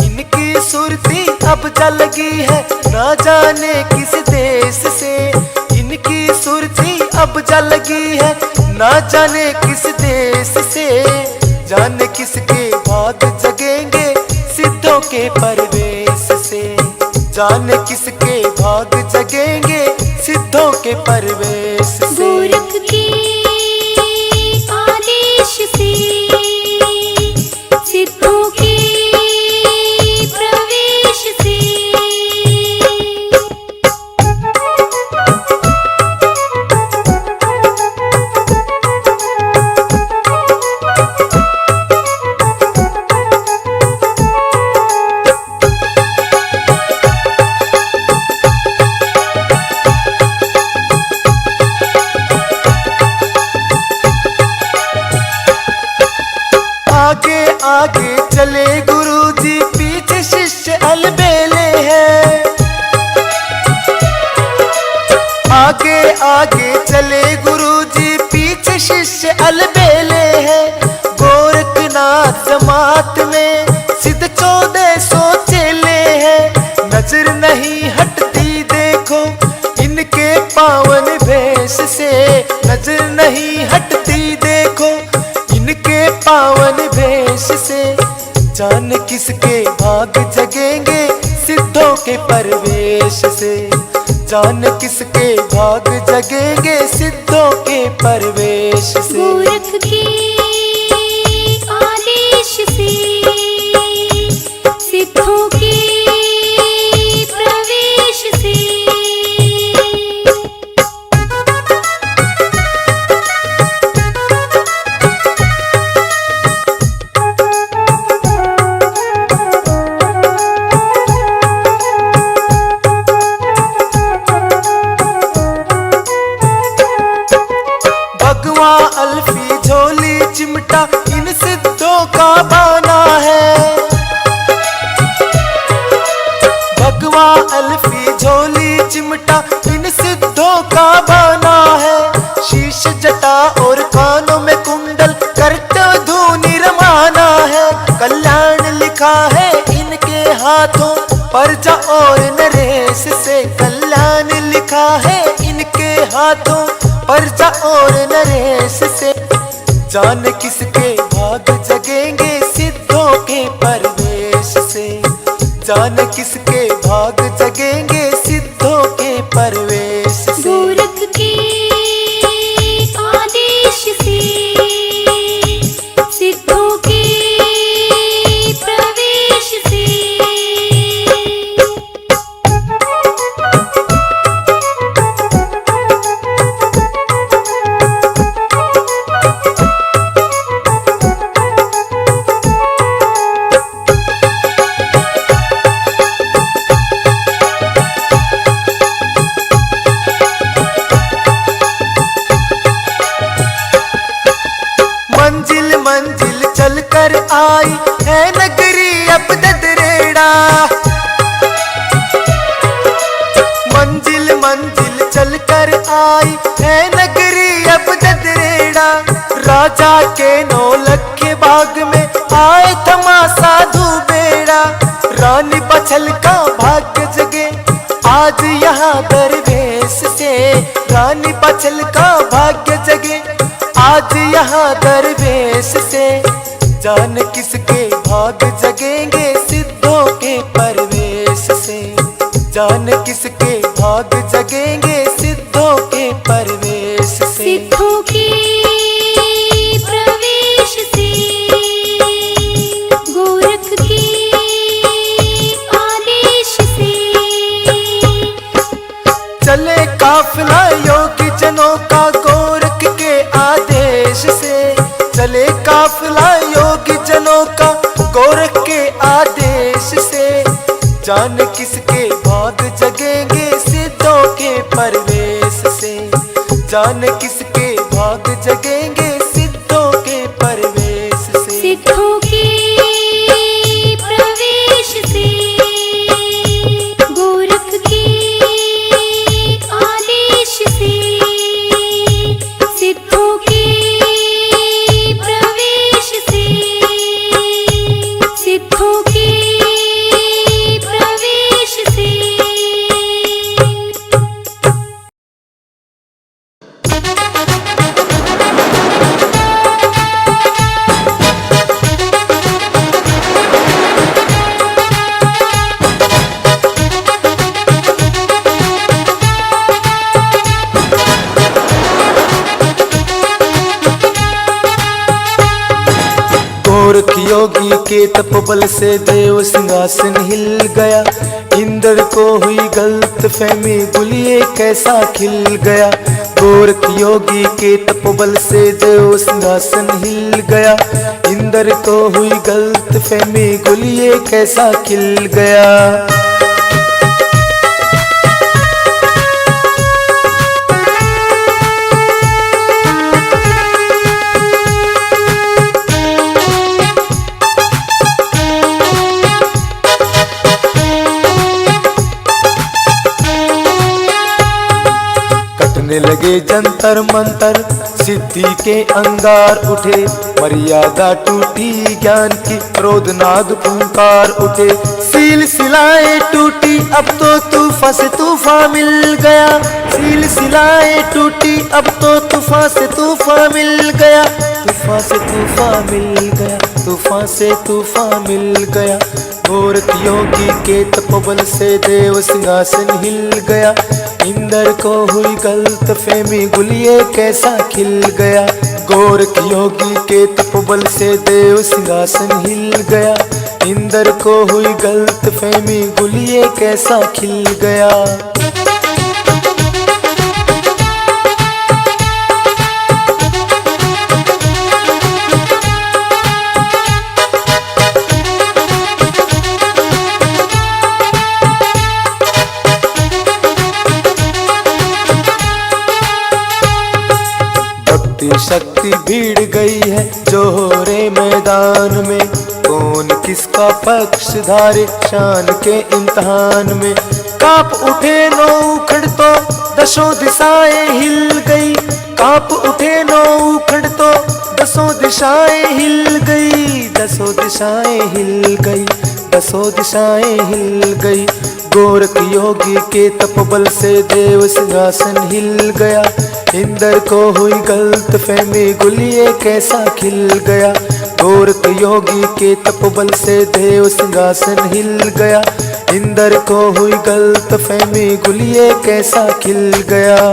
इनकी सुरती अब जलगी है ना जाने किस देश से, इनकी सुरती अब जलगी है ना जाने किस देश से। जाने किसके भाग जगेंगे सिद्धों के परवेश से, जाने किसके भाग जगेंगे सिद्धों के परवेश से। गोरख के आदेश से सिद्धों के प्रवेश से। आगे आगे चले गुरुजी, पीछे शिष्य अलबेले हैं। आगे आगे चले गुरुजी, पीछे शिष्य अलबेले हैं। गोरखनाथ जमात में सिद्ध 1400 चेले हैं। नजर नहीं हटती देखो इनके पावन भेष से, नजर नहीं हटती देखो इनके पावन भेष से। जान किसके भाग जगेंगे सिद्धों के परवेश से, जान किसके भाग जगेंगे सिद्धों के परवेश से। गोरख के आदेश से सिद्धों के प्रवेश से। अल्फी झोली चिमटा इन सिद्धों का बना है। शीश जटा और कानों में कुंडल करते धूनी रमाना है। कल्याण लिखा है इनके हाथों प्रजा और नरेश से। कल्याण लिखा है इनके हाथों प्रजा और नरेश से। जाने किसके भाग जगेंगे सिद्धों के परवेश से। जाने किसके भाग जगेंगे सिद्धों के परवेश से। गोरख के आदेश से सिद्धों के प्रवेश से। मंजिल मंजिल चलकर आई है नगरी अब ददरेड़ा। मंजिल मंजिल चलकर आई है नगरी अब ददरेड़ा। राजा के नौलखे बाग में आए थमा साधु बेड़ा। रानी बछल का भाग्य जगे आज यहाँ दरवेश से। रानी बछल का भाग्य जगे आज यहाँ दरवेश से। जान किसके भाग जगेंगे सिद्धों के परवेश से। जान किसके भाग जगेंगे सिद्धों के परवेश से। सिद्धों के प्रवेश से गोरख के आदेश से। चले काफिला योगी जनों का गोरख के आदेश से। चले काफिला योगी जनों का गोरख के आदेश से। जान किसके भाग जगेंगे सिद्धों के परवेश से। जान किसके भाग जगेंगे सिद्धों के परवेश से। सिद्धों के प्रवेश से गोरख के आदेश से। सिद्धों के प्रवेश से सिद्धों के प्रवेश से। गोरख योगी के तपबल से देव सिंहासन हिल गया। इंद्र को हुई गलत फहमी गुलिये कैसा खिल गया। गोरख योगी के तपबल से देव सिंहासन हिल गया। इंद्र को हुई गलत फहमी गुलिये कैसा खिल गया। कटने लगे जंतर मंतर सिद्धि के अंगार उठे। मर्यादा टूटी ज्ञान की क्रोधनाद फुंकार उठे। सील सिलाए टूटी अब तो तूफान से तूफान मिल गया। सील सिलाए टूटी अब तो तूफान से तूफान मिल गया। तूफान से तूफान मिल गया। तूफान से तूफान मिल गया। गोरख योगी के तपबल से देव सिंहासन हिल गया। इंद्र को हुई गलत फहमी गुलिये कैसा खिल गया। गोरख योगी के तपबल से देव सिंहासन हिल गया। इंद्र को हुई गलत फहमी गुलिये कैसा खिल गया। शक्ति भीड़ गई है जोहरे मैदान में। कौन किसका पक्ष धारे शान के इम्तिहान में। कांप उठे नौ उखड़ तो दसों दिशाएं हिल गई, कांप उठे नौ उखड़ तो दसों दिशाएं हिल गई, दसों दिशाएं हिल गई, दसों दिशाएं हिल गई। गोरख योगी के तपबल से देव सिंहासन हिल गया, इंद्र को हुई गलत फहमी गुलिये कैसा खिल गया। गोरख योगी के तपबल से देव सिंहासन हिल गया, इंद्र को हुई गलत फहमी गुलिये कैसा खिल गया।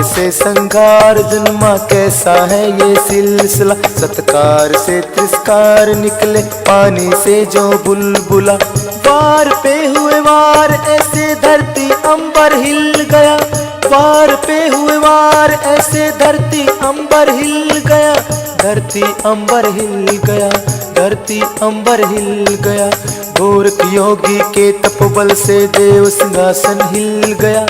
से संघार जन्मा कैसा है ये सिलसिला, सत्कार से तिरस्कार निकले पानी से जो बुलबुला। वार पे हुए वार ऐसे धरती अंबर हिल गया, वार पे हुए वार ऐसे धरती अंबर हिल गया, धरती अंबर हिल गया, धरती अंबर हिल गया। गोरख योगी के तपबल से देव सिंहासन हिल गया,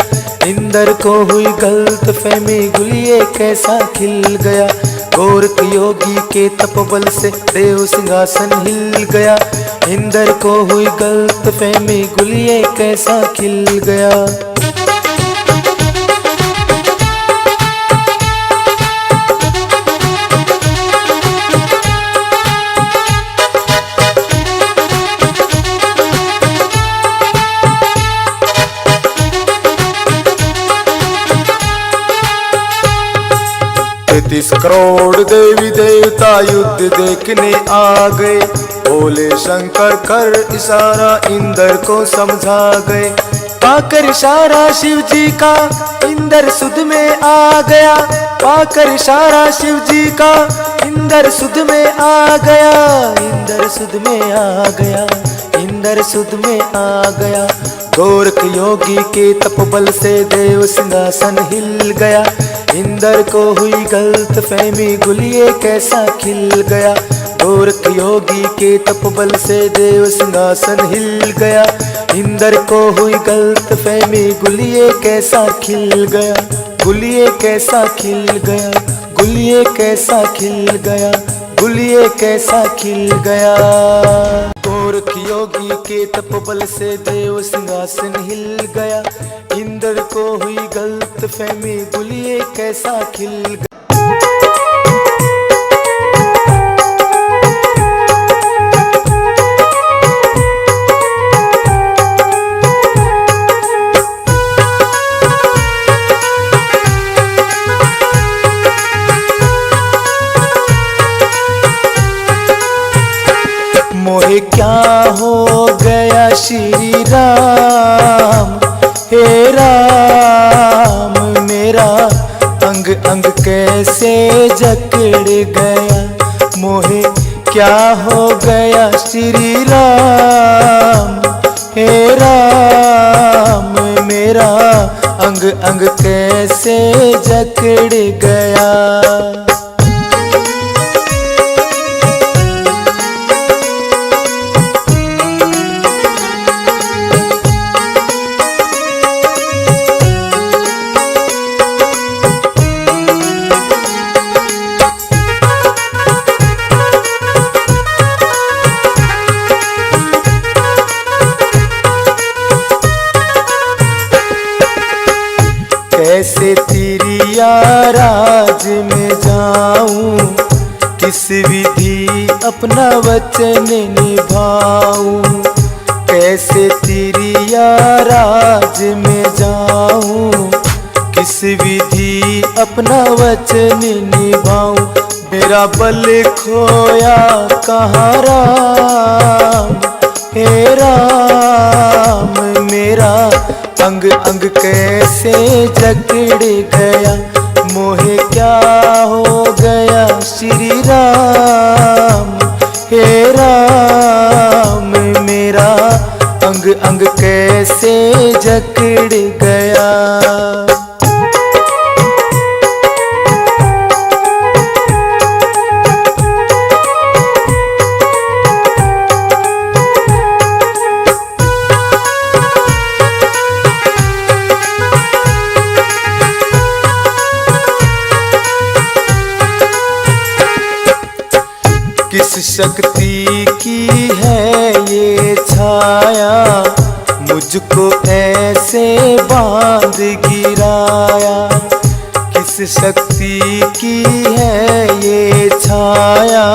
इंद्र को हुई गलत फहमी गुलिये कैसा खिल गया। गोरख योगी के तपबल से देव सिंहासन हिल गया, इंद्र को हुई गलत फहमी गुलिये कैसा खिल गया। तैतीस करोड़ देवी देवता युद्ध देखने आ गए, बोले शंकर कर इशारा इंद्र को समझा गए। पाकर इशारा शिव जी का इंद्र सुध में आ गया, पाकर इशारा शिव जी का इंद्र सुध में आ गया, इंद्र सुध में आ गया, इंद्र सुध में आ गया। गोरख योगी के तपबल से देव सिंहासन हिल गया, इंद्र को हुई गलत फहमी गुलिये कैसा खिल गया। गोरख योगी के तपबल से देव सिंहासन हिल गया, इंद्र को हुई गलत फहमी गुलिये कैसा खिल गया, गुलिये कैसा खिल गया, गुलिये कैसा खिल गया, गुलिये कैसा खिल गया। गोरख योगी के तपबल से देव सिंहासन हिल गया, इंद्र को हुई गलत फहमी गुलिये कैसा खिल गया। मोहे क्या हो गया श्री राम, हे राम मेरा अंग अंग कैसे जकड़ गया। मोहे क्या हो गया श्री राम, हे राम मेरा अंग अंग कैसे जकड़ गया। कैसे तेरी राज में जाऊं, किस विधि अपना वचन निभाऊं। कैसे तेरी राज में जाऊं, किस विधि अपना वचन निभाऊं। मेरा बल खोया कहाँ राम, हे राम मेरा अंग अंग कैसे जकड़ गया। मोहे क्या हो गया श्री राम, हे राम मेरा अंग अंग कैसे जकड़ गया। शक्ति की है ये छाया, मुझको ऐसे बांध गिराया। किस शक्ति की है ये छाया,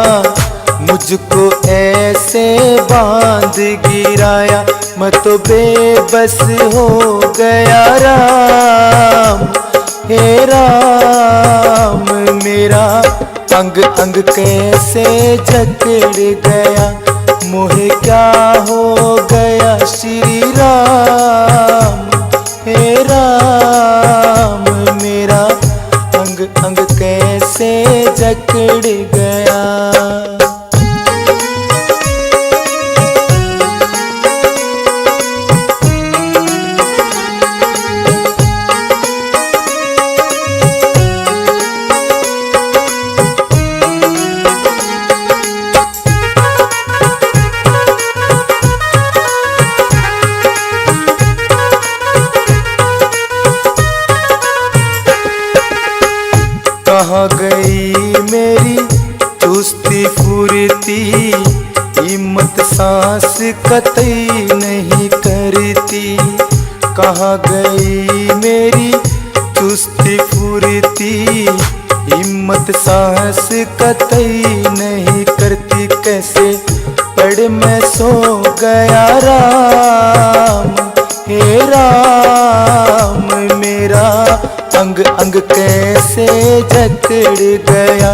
मुझको ऐसे बांध गिराया। मैं तो बेबस हो गया राम, हे राम मेरा अंग अंग कैसे जकड़ गया। मोहे क्या हो गया श्री राम, हे राम मेरा अंग अंग कैसे जकड़ गया। कहाँ गई मेरी चुस्ती फुर्ती, हिम्मत सांस कतई नहीं करती। कहाँ गई मेरी चुस्ती फुर्ती, हिम्मत सांस कतई नहीं करती। कैसे पड़ मैं सो गया राम, हे राम मेरा अंग अंग कैसे जकड़ गया।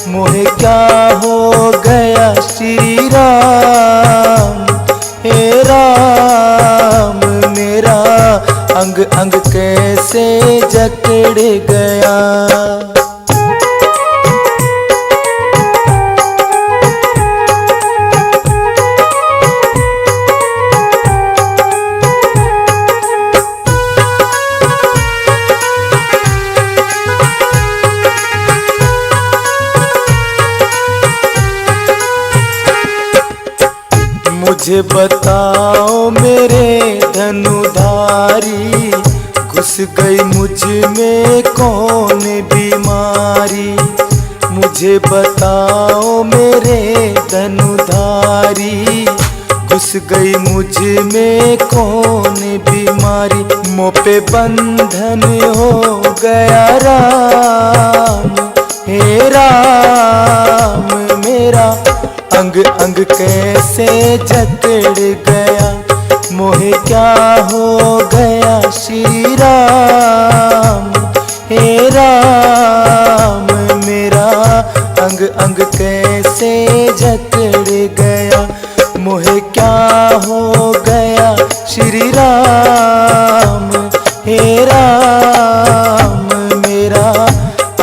मोहे क्या हो गया श्री राम, हे राम मेरा अंग अंग कैसे जकड़ गया। मुझे बताओ मेरे धनुधारी, घुस गई मुझ में कौन बीमारी। मुझे बताओ मेरे धनुधारी, घुस गई मुझ में कौन बीमारी। मुँह पे बंधन हो गया राम, हे राम मेरा अंग अंग कैसे जकड़ गया। मोहे क्या हो गया श्री राम, हे राम मेरा अंग अंग कैसे जकड़ गया। मोहे क्या हो गया श्री राम, हे राम मेरा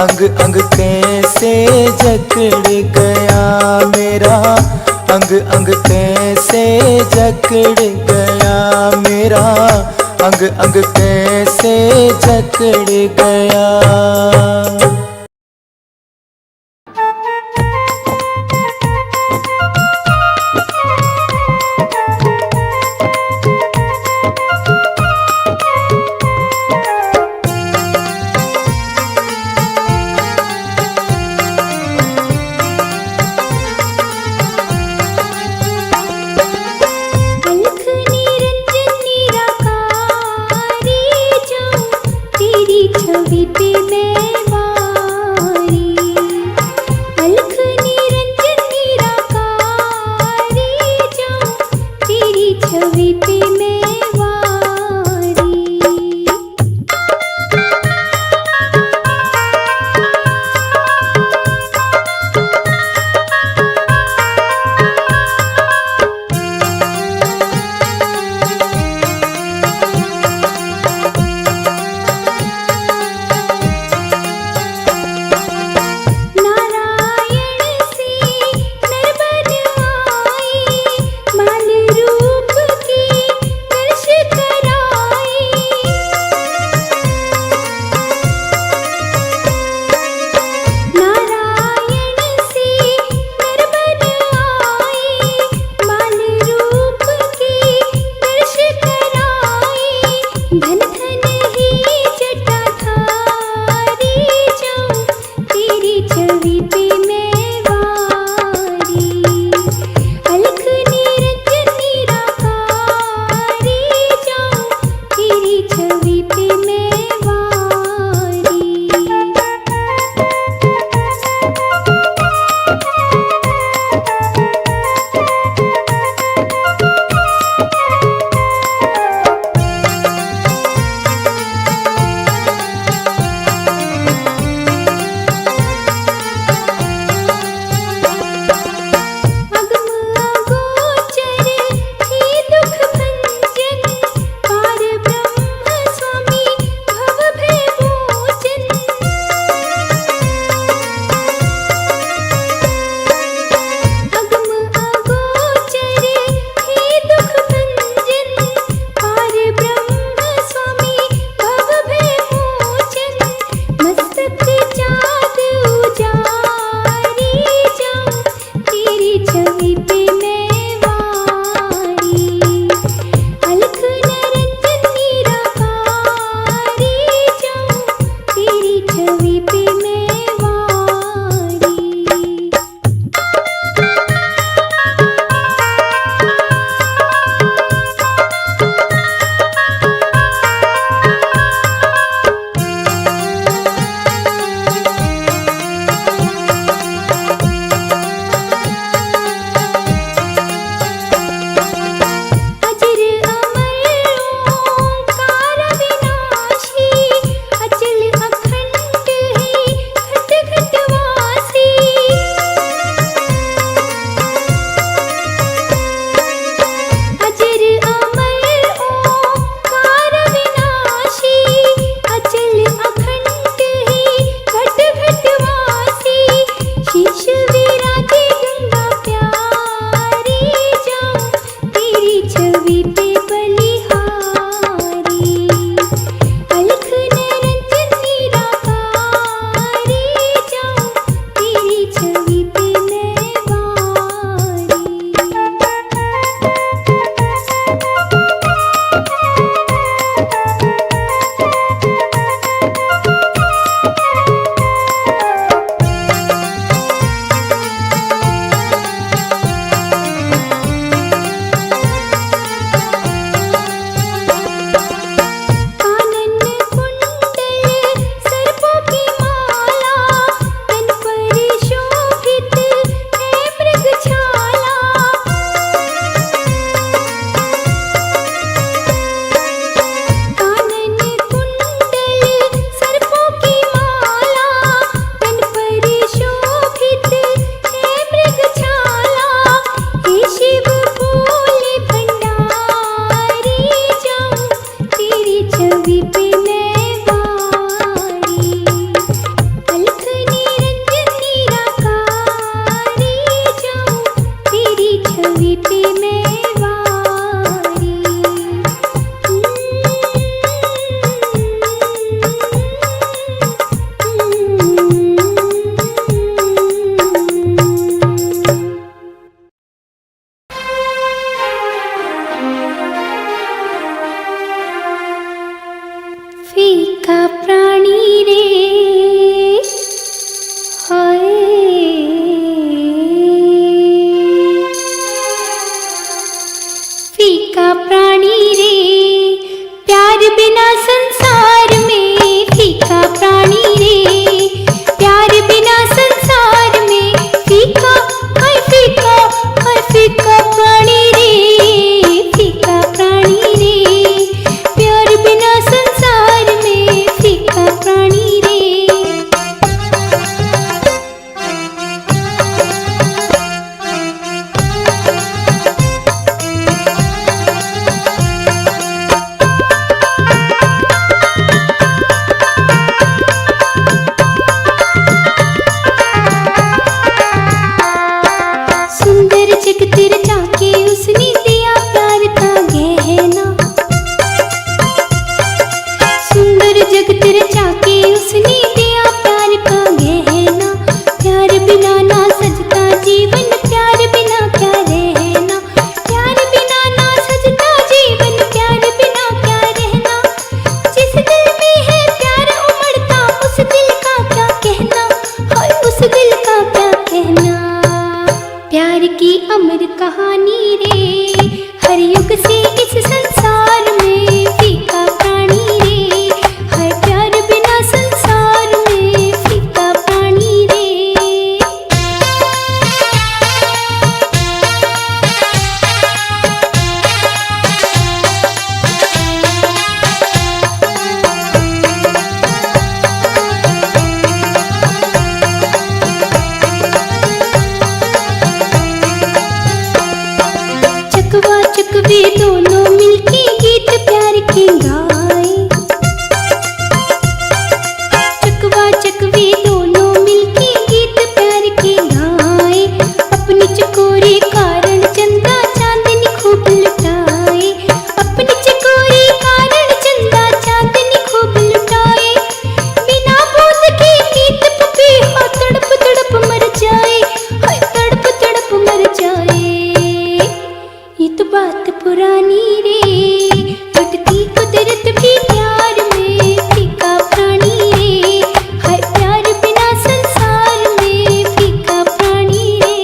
अंग अंग कैसे जकड़ गया। मेरा अंग अंग कैसे जकड़ गया, मेरा अंग अंग कैसे जकड़ गया। छवि पे मैं वारी, अलख निरंजन निराकारी जाऊं तेरी छवि पे मैं वारी। रूप की अमर कहानी रे। हर युग से इस संसार में फीका प्राणी रे, हर प्यार बिना संसार में फीका प्राणी रे। चकवा चकवे दोनों मिलके गीत प्यार के गाए। चकवा चकवे दोनों मिलके गीत प्यार के गाए। अपनी चकोरी कारण चंदा चांदनी खूब लुटाए। अपनी चकोरी कारण चंदा चांदनी खूब लुटाए। बिना बूंद के नीत पपी हो तड़प तड़प मर जाए, हाय तड़प तड़प मर जाए। ये तो बात पुरानी रे, टूटती कुदरत भी प्यार में फीका प्राणी रे। हर प्यार बिना संसार में फीका प्राणी रे।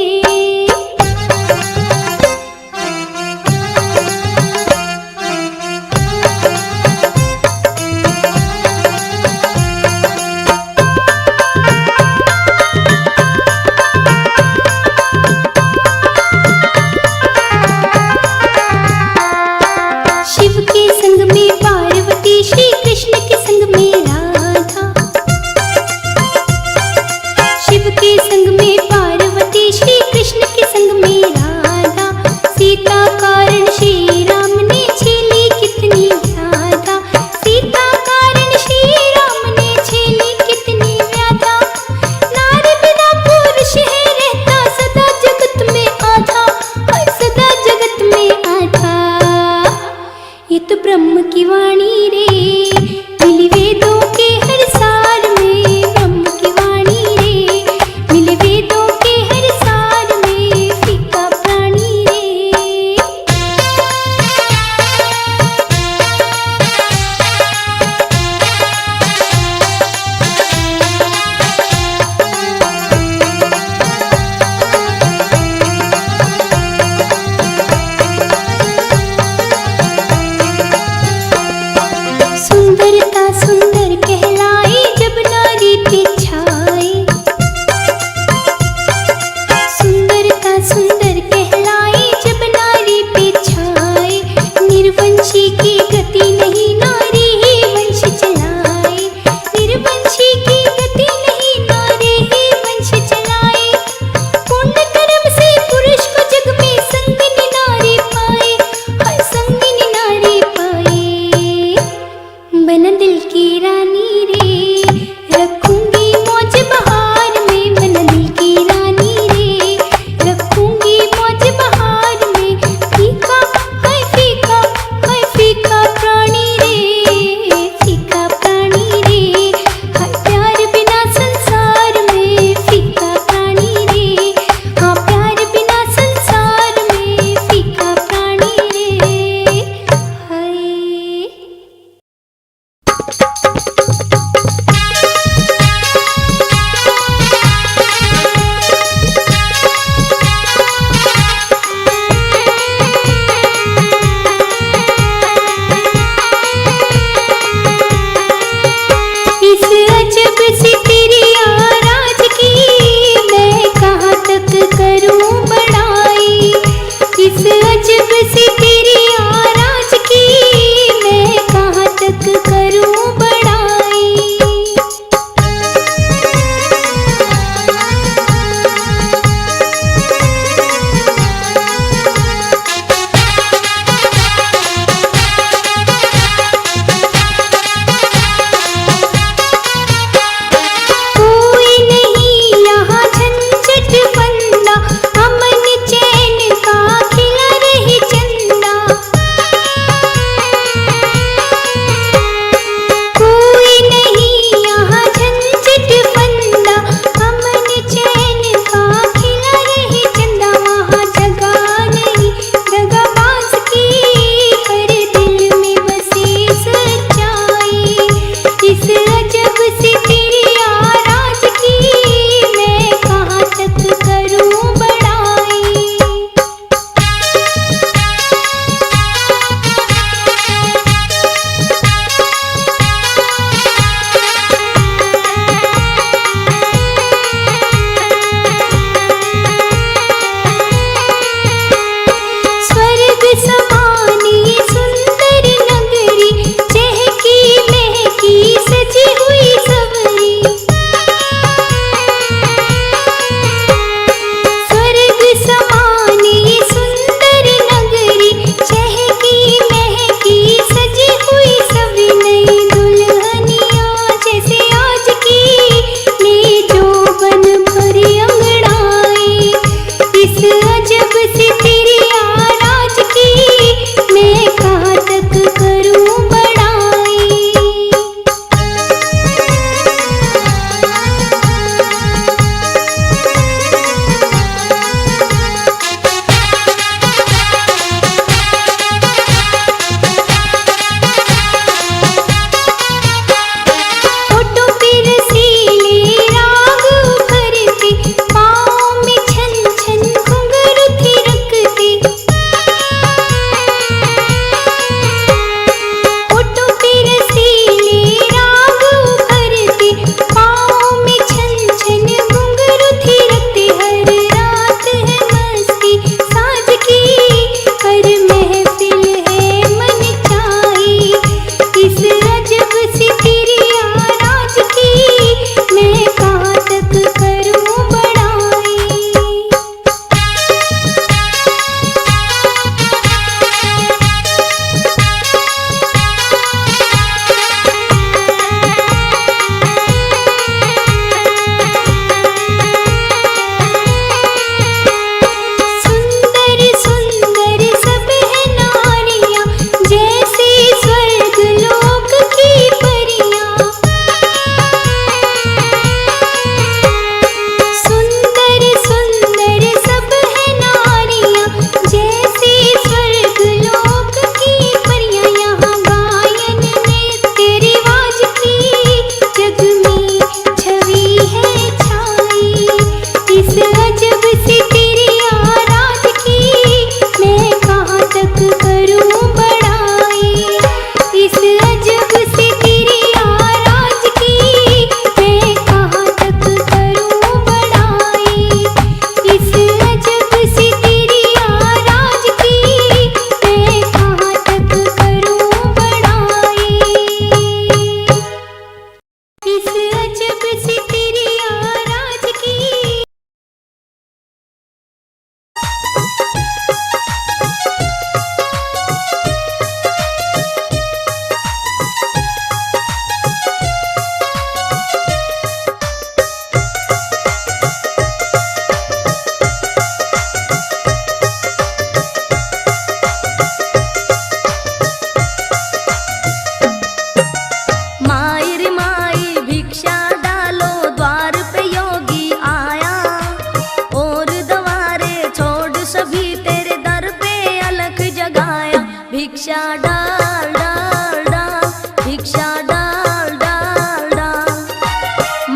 सभी तेरे दर पे अलख जगाया। भिक्षा डाल डाल डाल, भिक्षा डाल डाल डाल।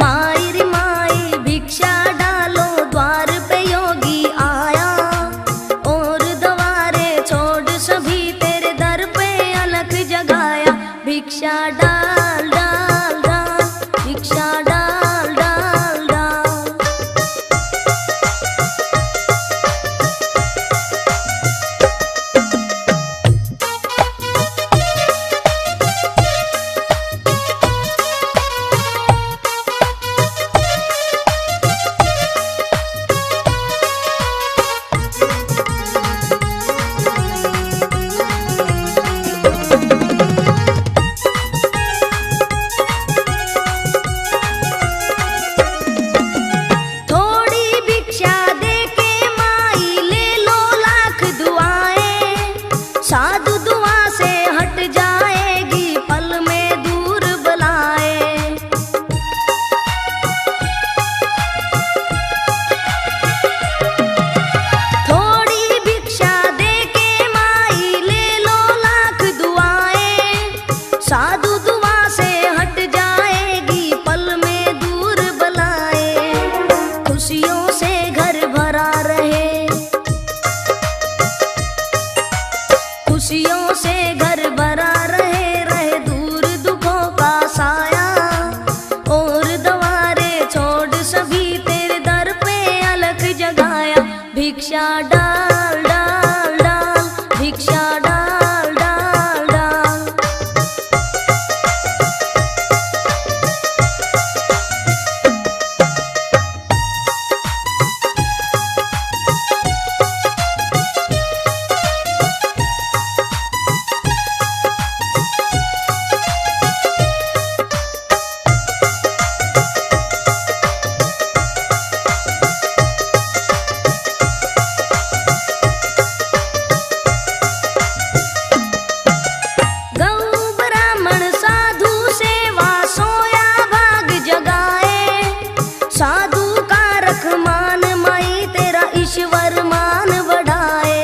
माई रे माई भिक्षा डालो, द्वार पे योगी आया। और द्वारे छोड़ सभी तेरे दर पे अलख जगाया। भिक्षा डाल डाल डाल, भिक्षा डाल डाल डाल। थोड़ी भिक्षा दे के माई ले लो लाख दुआएं। साधु दुआ से हट जाएगी, पल में दूर बलाए। थोड़ी भिक्षा दे के माई ले लो लाख दुआएं। साधु दुआ से हट जाएगी, पल में दूर बलाए। खुशियों से घर भरा रहे, खुशियों से घर भरा रहे, रहे दूर दुखों का साया। और द्वारे छोड़ सभी तेरे दर पे अलख जगाया। भिक्षा डाल डाल डाल, भिक्षा डाल डाल डाल। गौ ब्राह्मण साधु सेवा सोया भाग जगाए। साधु का रख मान माई तेरा ईश्वर मान बढ़ाए।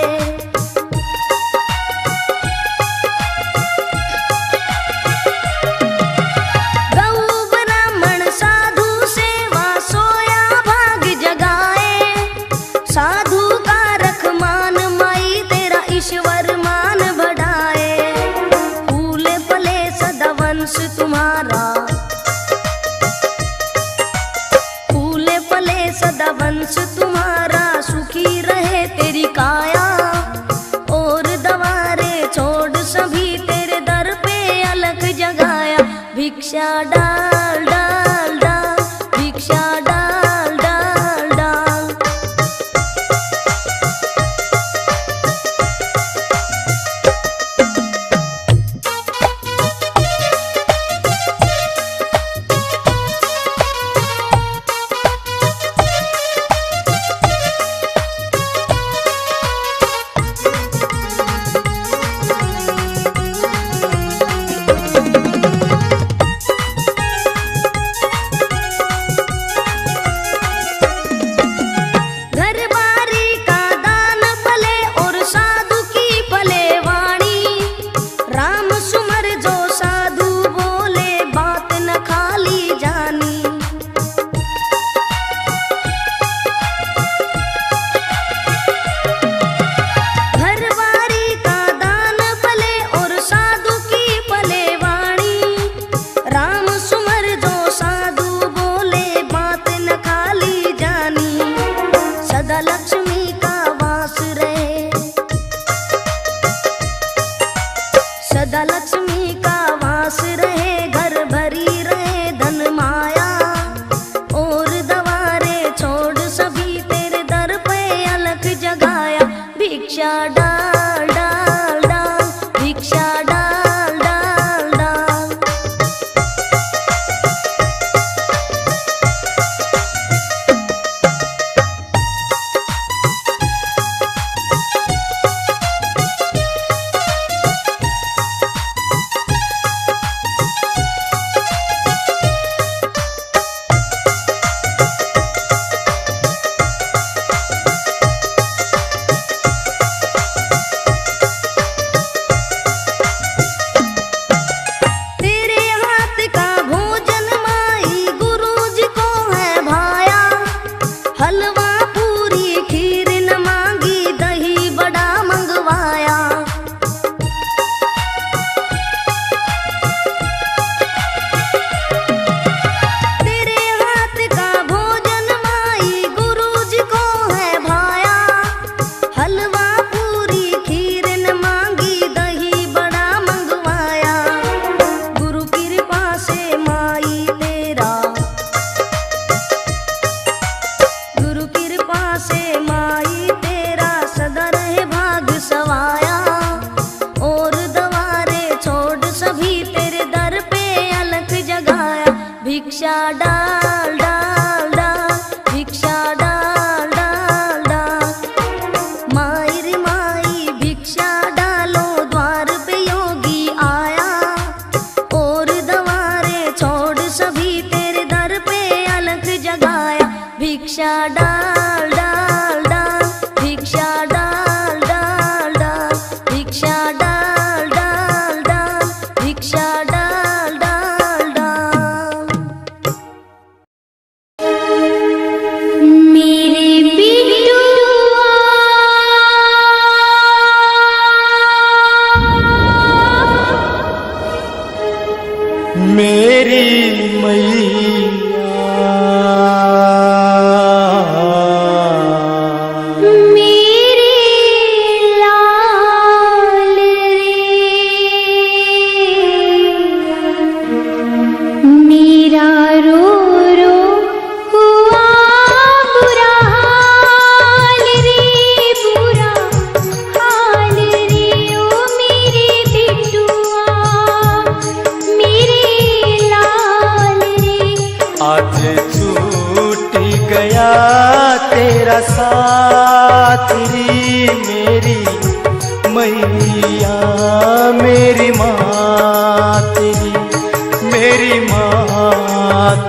गौ ब्राह्मण साधु सेवा सोया भाग जगाए। साधु का रख मान माई तेरा ईश्वर मान बढ़ाए। फूले फले सदा वंश तुम्हारा, फूले फले सदा वंश तुम्हारा, सुखी रहे तेरी काया। और द्वारे छोड़ सभी तेरे दर पे अलख जगाया। भिक्षा डाल डाल डाल, भिक्षा डाल डाल डाल।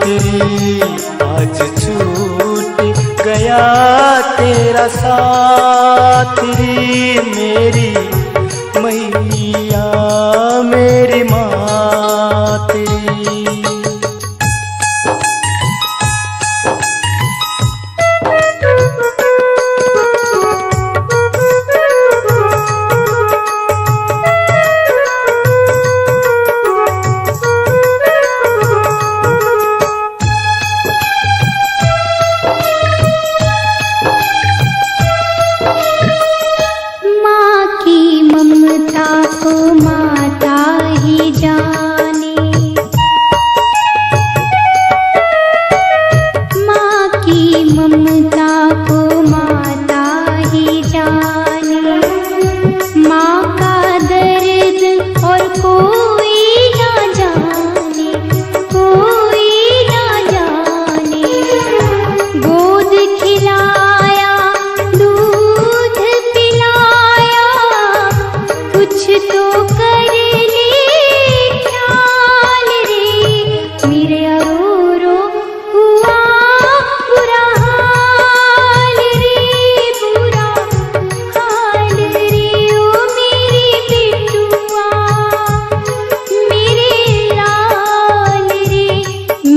तेरी आज छूट गया तेरा साथ रे मेरी मैया मेरी माँ तेरी। माँ की ममता को माता ही जाने, माँ की ममता को माता ही जाने। माँ का दर्द और कोई ना जाने, कोई ना जाने। गोद खिलाया दूध पिलाया, कुछ तो कर ले ख्याल रे मेरे रो रो हुआ बुरा हाल रे, बुरा हाल रे ओ मेरी बिटुआ, मेरे लाल रे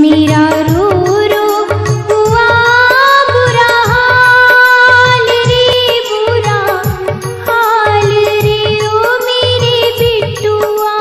मेरा रो रो हुआ बुरा हाल रे, बुरा हाल रे ओ मेरी बिटुआ।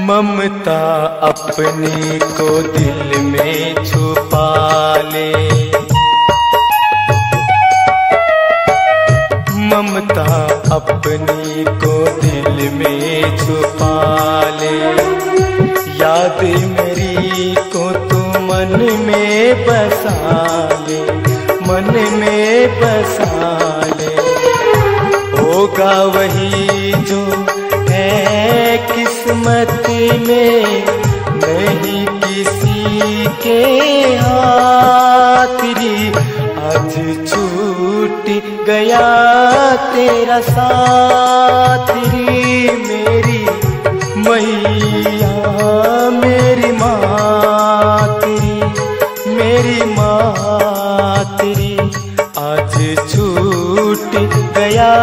ममता अपने को दिल में छुपा ले, ममता अपने को दिल में छुपा ले। याद मेरी को तू मन में बसा ले, मन में बसा ले। होगा वही जो है किस्मत में, नहीं किसी के हाथ रे। आज छूट गया तेरा साथ रे मेरी मैया मेरी माँ तेरी, मेरी माँ तेरी। आज छूट गया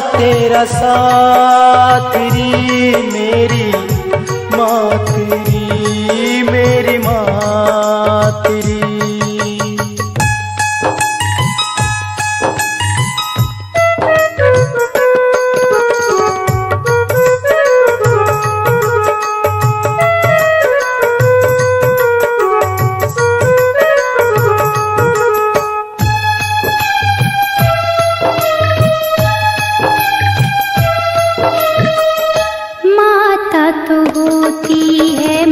तेरा साथ रे मेरी माँ तेरी, मेरी माँ तेरी। माता तो होती है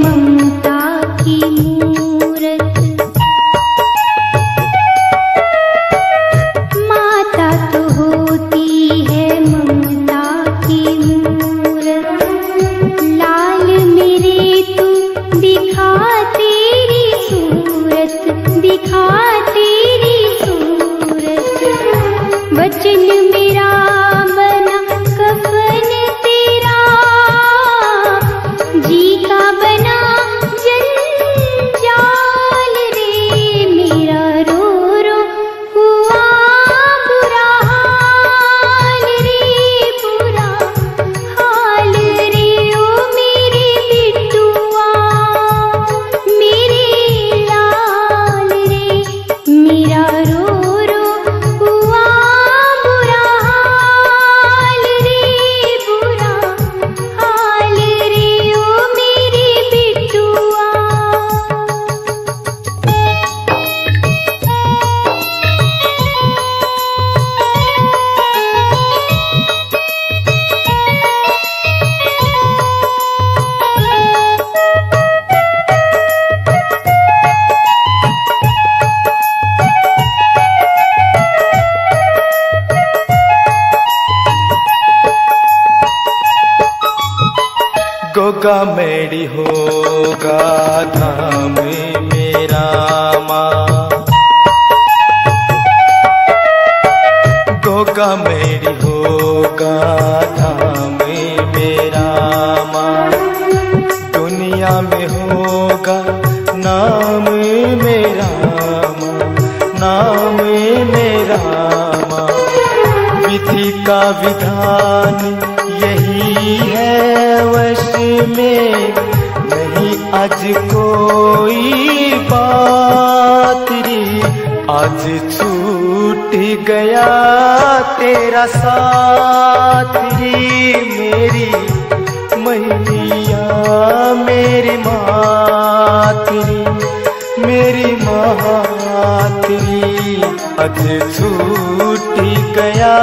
गोगा मेरी होगा धाम मेरा माँ, गोगा मेरी होगा धाम मेरा माँ, दुनिया में होगा नाम मेरा माँ, नाम मेरा माँ। विधि का विधान यही है वश में, नहीं आज कोई बात रे, आज छूट गया तेरा साथ रे, मेरी मैया मेरी मातरी, मेरी मातरी, आज छूट गया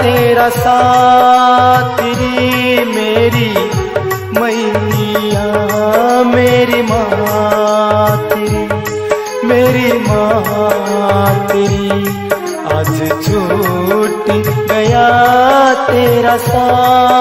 तेरा साथ रे, मेरी मैया मेरी मातरी, मेरी मातरी, आज छूट गया तेरा साथ।